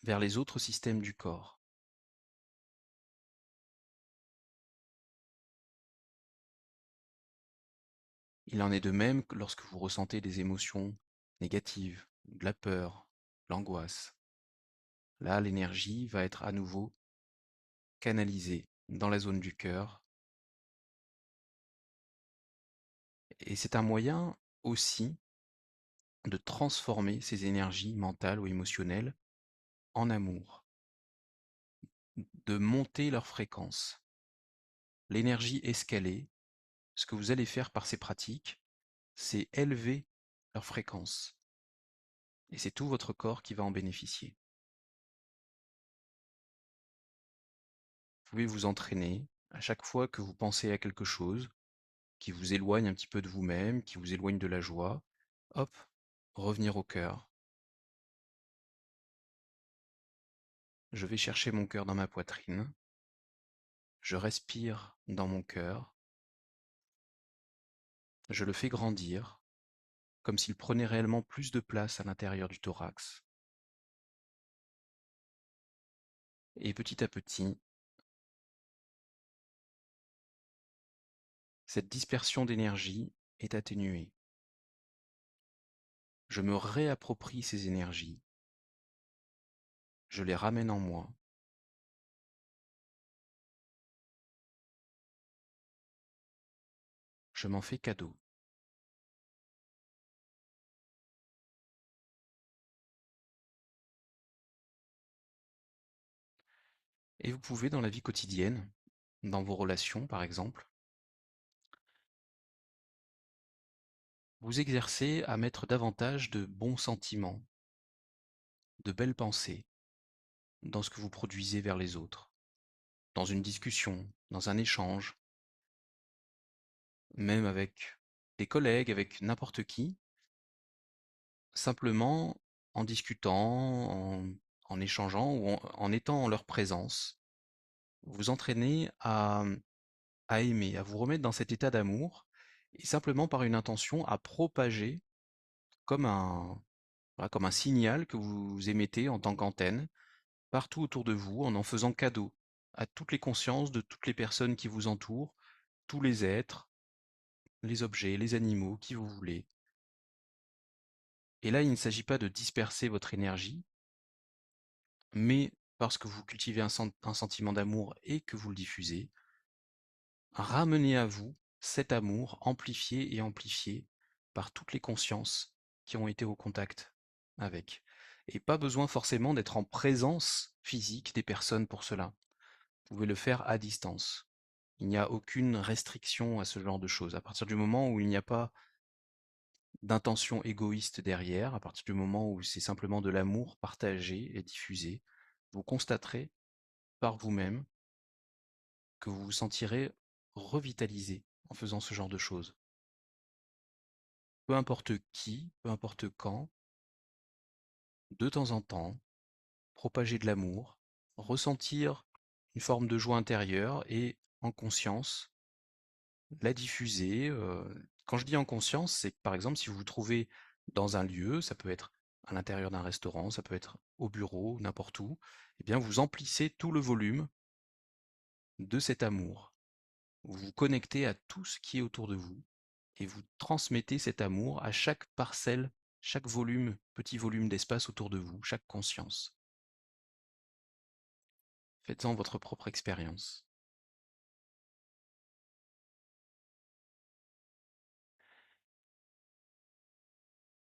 [SPEAKER 1] vers les autres systèmes du corps. Il en est de même que lorsque vous ressentez des émotions négatives, de la peur, l'angoisse. Là, l'énergie va être à nouveau canalisée dans la zone du cœur. Et c'est un moyen aussi de transformer ces énergies mentales ou émotionnelles en amour, de monter leur fréquence. L'énergie escalée, ce que vous allez faire par ces pratiques, c'est élever leur fréquence. Et c'est tout votre corps qui va en bénéficier. Vous pouvez vous entraîner à chaque fois que vous pensez à quelque chose qui vous éloigne un petit peu de vous-même, qui vous éloigne de la joie, hop, revenir au cœur. Je vais chercher mon cœur dans ma poitrine, je respire dans mon cœur, je le fais grandir, comme s'il prenait réellement plus de place à l'intérieur du thorax. Et petit à petit, cette dispersion d'énergie est atténuée. Je me réapproprie ces énergies, je les ramène en moi, je m'en fais cadeau. Et vous pouvez, dans la vie quotidienne, dans vos relations par exemple, vous exercer à mettre davantage de bons sentiments, de belles pensées dans ce que vous produisez vers les autres, dans une discussion, dans un échange, même avec des collègues, avec n'importe qui, simplement en discutant, en échangeant ou en étant en leur présence, vous entraînez à aimer, à vous remettre dans cet état d'amour, et simplement par une intention à propager comme un, voilà, comme un signal que vous émettez en tant qu'antenne partout autour de vous en faisant cadeau à toutes les consciences de toutes les personnes qui vous entourent, tous les êtres, les objets, les animaux, qui vous voulez. Et là, il ne s'agit pas de disperser votre énergie, mais parce que vous cultivez un sentiment d'amour et que vous le diffusez, ramenez à vous cet amour amplifié et amplifié par toutes les consciences qui ont été au contact avec. Et pas besoin forcément d'être en présence physique des personnes pour cela. Vous pouvez le faire à distance. Il n'y a aucune restriction à ce genre de choses. À partir du moment où il n'y a pas d'intention égoïste derrière, à partir du moment où c'est simplement de l'amour partagé et diffusé, vous constaterez par vous-même que vous vous sentirez revitalisé en faisant ce genre de choses. Peu importe qui, peu importe quand, de temps en temps, propager de l'amour, ressentir une forme de joie intérieure et en conscience, la diffuser. Quand je dis en conscience, c'est que par exemple, si vous vous trouvez dans un lieu, ça peut être à l'intérieur d'un restaurant, ça peut être au bureau, n'importe où, eh bien vous emplissez tout le volume de cet amour. Vous vous connectez à tout ce qui est autour de vous et vous transmettez cet amour à chaque parcelle, chaque volume, petit volume d'espace autour de vous, chaque conscience. Faites-en votre propre expérience.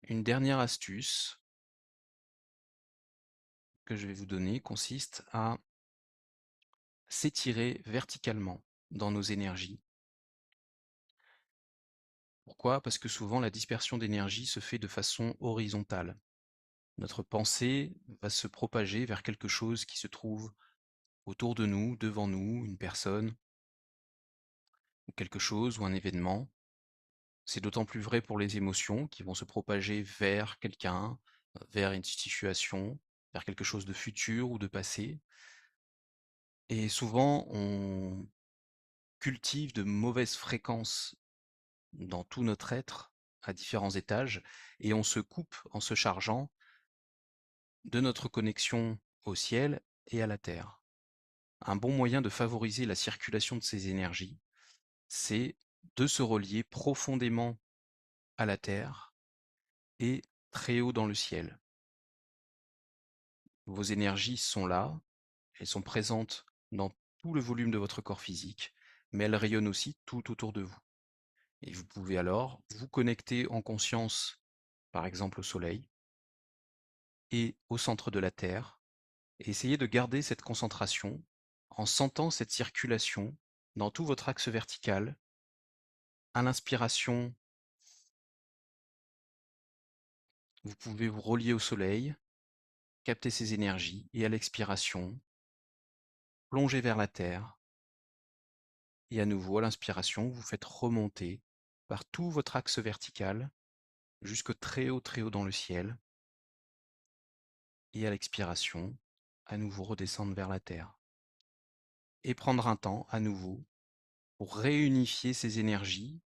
[SPEAKER 1] Une dernière astuce que je vais vous donner consiste à s'étirer verticalement dans nos énergies. Pourquoi? Parce que souvent la dispersion d'énergie se fait de façon horizontale. Notre pensée va se propager vers quelque chose qui se trouve autour de nous, devant nous, une personne, ou quelque chose, ou un événement. C'est d'autant plus vrai pour les émotions qui vont se propager vers quelqu'un, vers une situation, vers quelque chose de futur ou de passé. Et souvent, on cultive de mauvaises fréquences dans tout notre être, à différents étages, et on se coupe en se chargeant de notre connexion au ciel et à la terre. Un bon moyen de favoriser la circulation de ces énergies, c'est de se relier profondément à la terre et très haut dans le ciel. Vos énergies sont là, elles sont présentes dans tout le volume de votre corps physique, mais elles rayonnent aussi tout autour de vous. Et vous pouvez alors vous connecter en conscience, par exemple au soleil, et au centre de la Terre, et essayer de garder cette concentration en sentant cette circulation dans tout votre axe vertical. À l'inspiration, vous pouvez vous relier au soleil, capter ces énergies, et à l'expiration, plonger vers la Terre, et à nouveau à l'inspiration, vous faites remonter par tout votre axe vertical jusque très haut dans le ciel, et à l'expiration, à nouveau redescendre vers la Terre. Et prendre un temps à nouveau pour réunifier ces énergies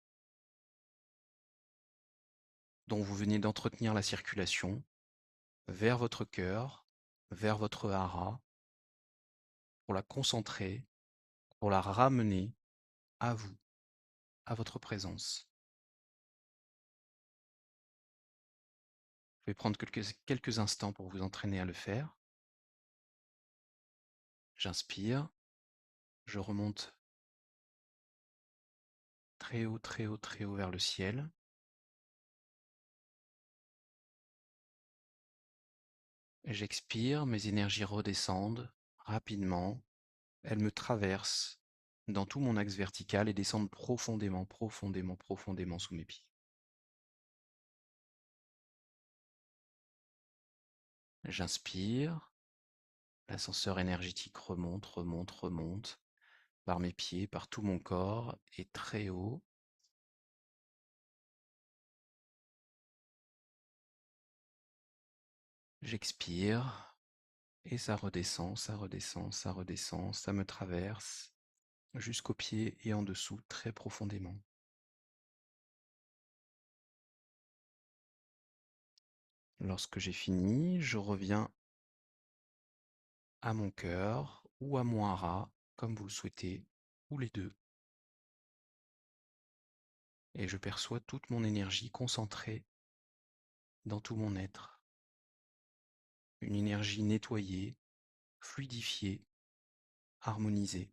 [SPEAKER 1] dont vous venez d'entretenir la circulation vers votre cœur, vers votre hara, pour la concentrer, pour la ramener à vous, à votre présence. Je vais prendre quelques instants pour vous entraîner à le faire. J'inspire, je remonte très haut vers le ciel. J'expire, mes énergies redescendent rapidement. Elles me traversent dans tout mon axe vertical et descendent profondément sous mes pieds. J'inspire, l'ascenseur énergétique remonte par mes pieds, par tout mon corps et très haut. J'expire et ça redescend, ça me traverse jusqu'aux pieds et en dessous très profondément. Lorsque j'ai fini, je reviens à mon cœur ou à mon hara, comme vous le souhaitez, ou les deux. Et je perçois toute mon énergie concentrée dans tout mon être. Une énergie nettoyée, fluidifiée, harmonisée.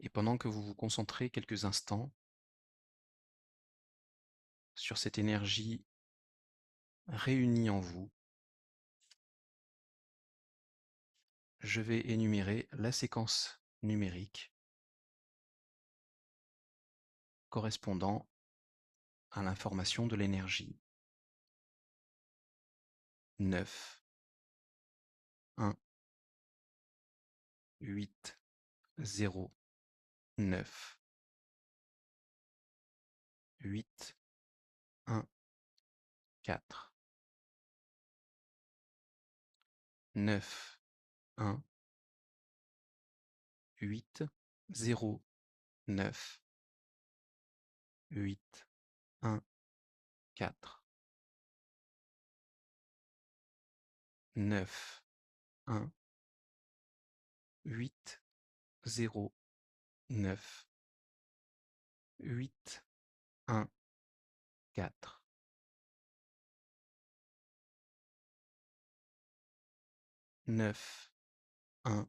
[SPEAKER 1] Et pendant que vous vous concentrez quelques instants sur cette énergie réunie en vous, je vais énumérer la séquence numérique correspondant à l'information de l'énergie. 9, 1, 8, 0, 9, 8, 1, 4, 9, 1, 8, 0, 9, 8, 1, 4, 9, 1, 8, 0, 9, 8, 1, 4, 9, 1,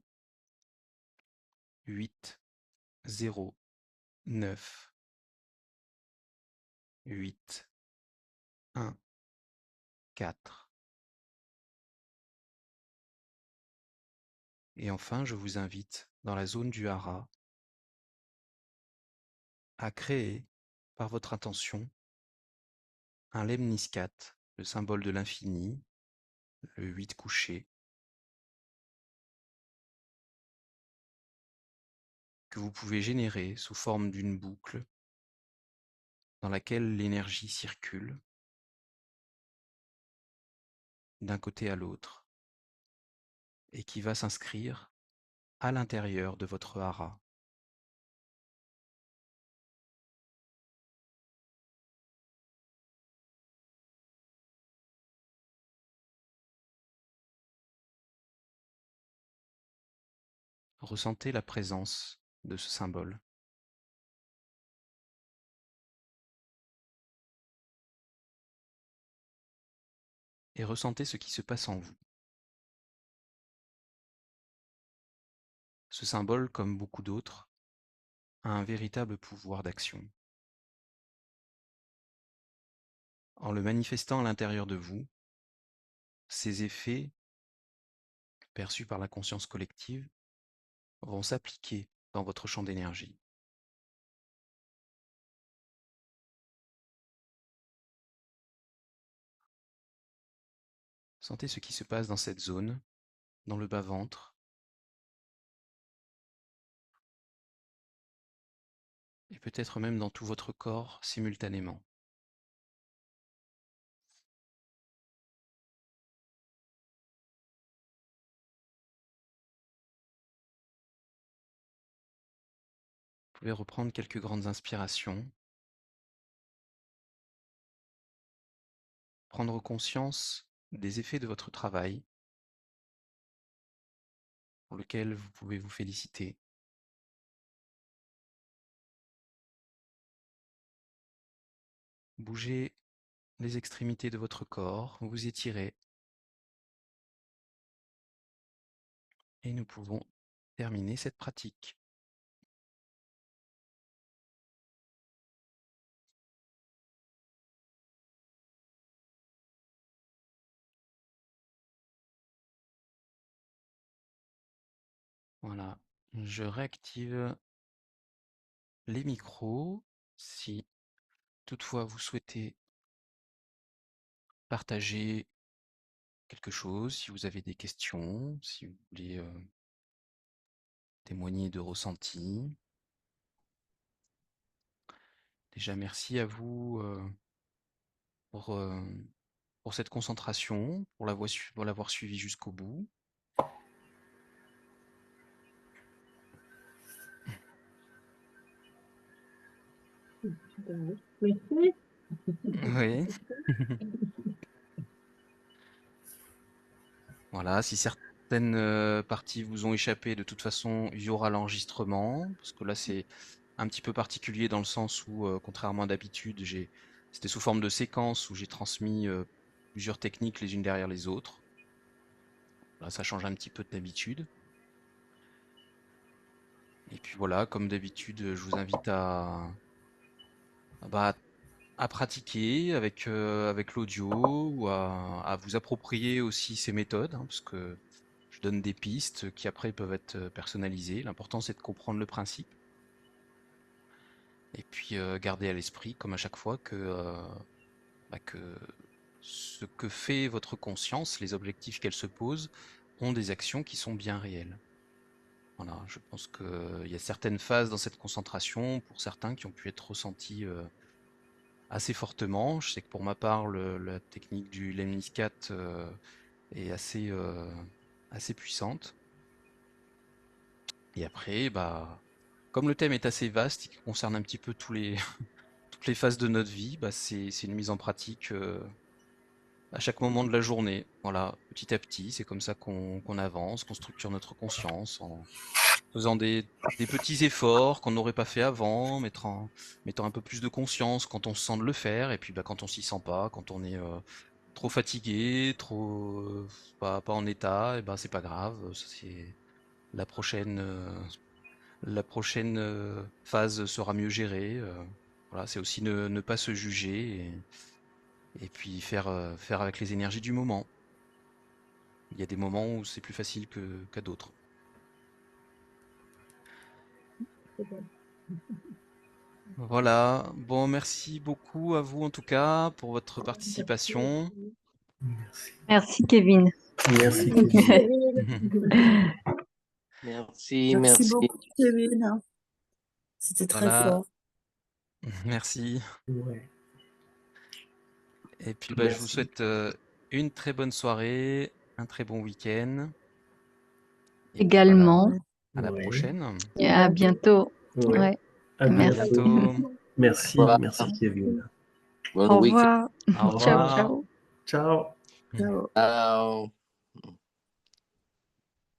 [SPEAKER 1] 8, 0, 9, 8, 1, 4. Et enfin, je vous invite dans la zone du hara à créer, par votre intention, un lemniscat, le symbole de l'infini, le 8 couché, que vous pouvez générer sous forme d'une boucle dans laquelle l'énergie circule d'un côté à l'autre et qui va s'inscrire à l'intérieur de votre hara. Ressentez la présence de ce symbole et ressentez ce qui se passe en vous. Ce symbole, comme beaucoup d'autres, a un véritable pouvoir d'action. En le manifestant à l'intérieur de vous, ses effets, perçus par la conscience collective, vont s'appliquer dans votre champ d'énergie. Sentez ce qui se passe dans cette zone, dans le bas-ventre, et peut-être même dans tout votre corps simultanément. Vous pouvez reprendre quelques grandes inspirations, prendre conscience des effets de votre travail, pour lequel vous pouvez vous féliciter. Bougez les extrémités de votre corps, vous étirez, et nous pouvons terminer cette pratique. Voilà, je réactive les micros. Si toutefois vous souhaitez partager quelque chose, si vous avez des questions, si vous voulez témoigner de ressentis. Déjà, merci à vous pour, euh, pour cette concentration, pour l'avoir suivi jusqu'au bout.
[SPEAKER 2] Merci.
[SPEAKER 1] Oui. Voilà, si certaines parties vous ont échappé, de toute façon, il y aura l'enregistrement, parce que là, c'est un petit peu particulier dans le sens où, contrairement à d'habitude, c'était sous forme de séquence où j'ai transmis plusieurs techniques les unes derrière les autres. Là, ça change un petit peu de d'habitude. Et puis voilà, comme d'habitude, je vous invite bah, à pratiquer avec l'audio ou à vous approprier aussi ces méthodes, hein, parce que je donne des pistes qui après peuvent être personnalisées. L'important, c'est de comprendre le principe. Et puis garder à l'esprit, comme à chaque fois, que ce que fait votre conscience, les objectifs qu'elle se pose, ont des actions qui sont bien réelles. Voilà, je pense qu'il y a certaines phases dans cette concentration, pour certains, qui ont pu être ressenties assez fortement. Je sais que pour ma part, la technique du Lemniscat est assez puissante. Et après, bah, comme le thème est assez vaste et qui concerne un petit peu toutes les phases de notre vie, bah, c'est une mise en pratique à chaque moment de la journée. Voilà, petit à petit, c'est comme ça qu'on avance, qu'on structure notre conscience en faisant des petits efforts qu'on n'aurait pas fait avant, mettant un peu plus de conscience quand on se sent de le faire, et puis bah, quand on s'y sent pas, quand on est trop fatigué, pas en état, et ben c'est pas grave, c'est la prochaine phase sera mieux gérée. Voilà, c'est aussi ne pas se juger et puis faire avec les énergies du moment. Il y a des moments où c'est plus facile qu'à d'autres. Voilà. Bon, merci beaucoup à vous en tout cas pour votre participation.
[SPEAKER 3] Merci.
[SPEAKER 4] Merci Kevin.
[SPEAKER 3] Merci, Kevin.
[SPEAKER 5] Merci,
[SPEAKER 2] Merci
[SPEAKER 5] merci.
[SPEAKER 2] beaucoup, Kevin. C'était très
[SPEAKER 1] Voilà.
[SPEAKER 2] fort.
[SPEAKER 1] Merci.
[SPEAKER 3] Ouais.
[SPEAKER 1] Et puis bah, je vous
[SPEAKER 3] Merci.
[SPEAKER 1] souhaite une très bonne soirée, un très bon week-end. Et puis,
[SPEAKER 4] Également.
[SPEAKER 1] voilà, à la
[SPEAKER 3] Ouais.
[SPEAKER 1] prochaine.
[SPEAKER 4] Et à bientôt.
[SPEAKER 3] Ouais.
[SPEAKER 4] Ouais.
[SPEAKER 3] À
[SPEAKER 4] Merci.
[SPEAKER 3] bientôt. Merci,
[SPEAKER 5] Voilà.
[SPEAKER 3] merci, Kevin.
[SPEAKER 5] Bon
[SPEAKER 4] Au
[SPEAKER 5] week-end.
[SPEAKER 4] revoir.
[SPEAKER 1] Au
[SPEAKER 4] Ciao,
[SPEAKER 1] revoir.
[SPEAKER 4] ciao.
[SPEAKER 3] Ciao.
[SPEAKER 2] Ciao.
[SPEAKER 5] Ciao.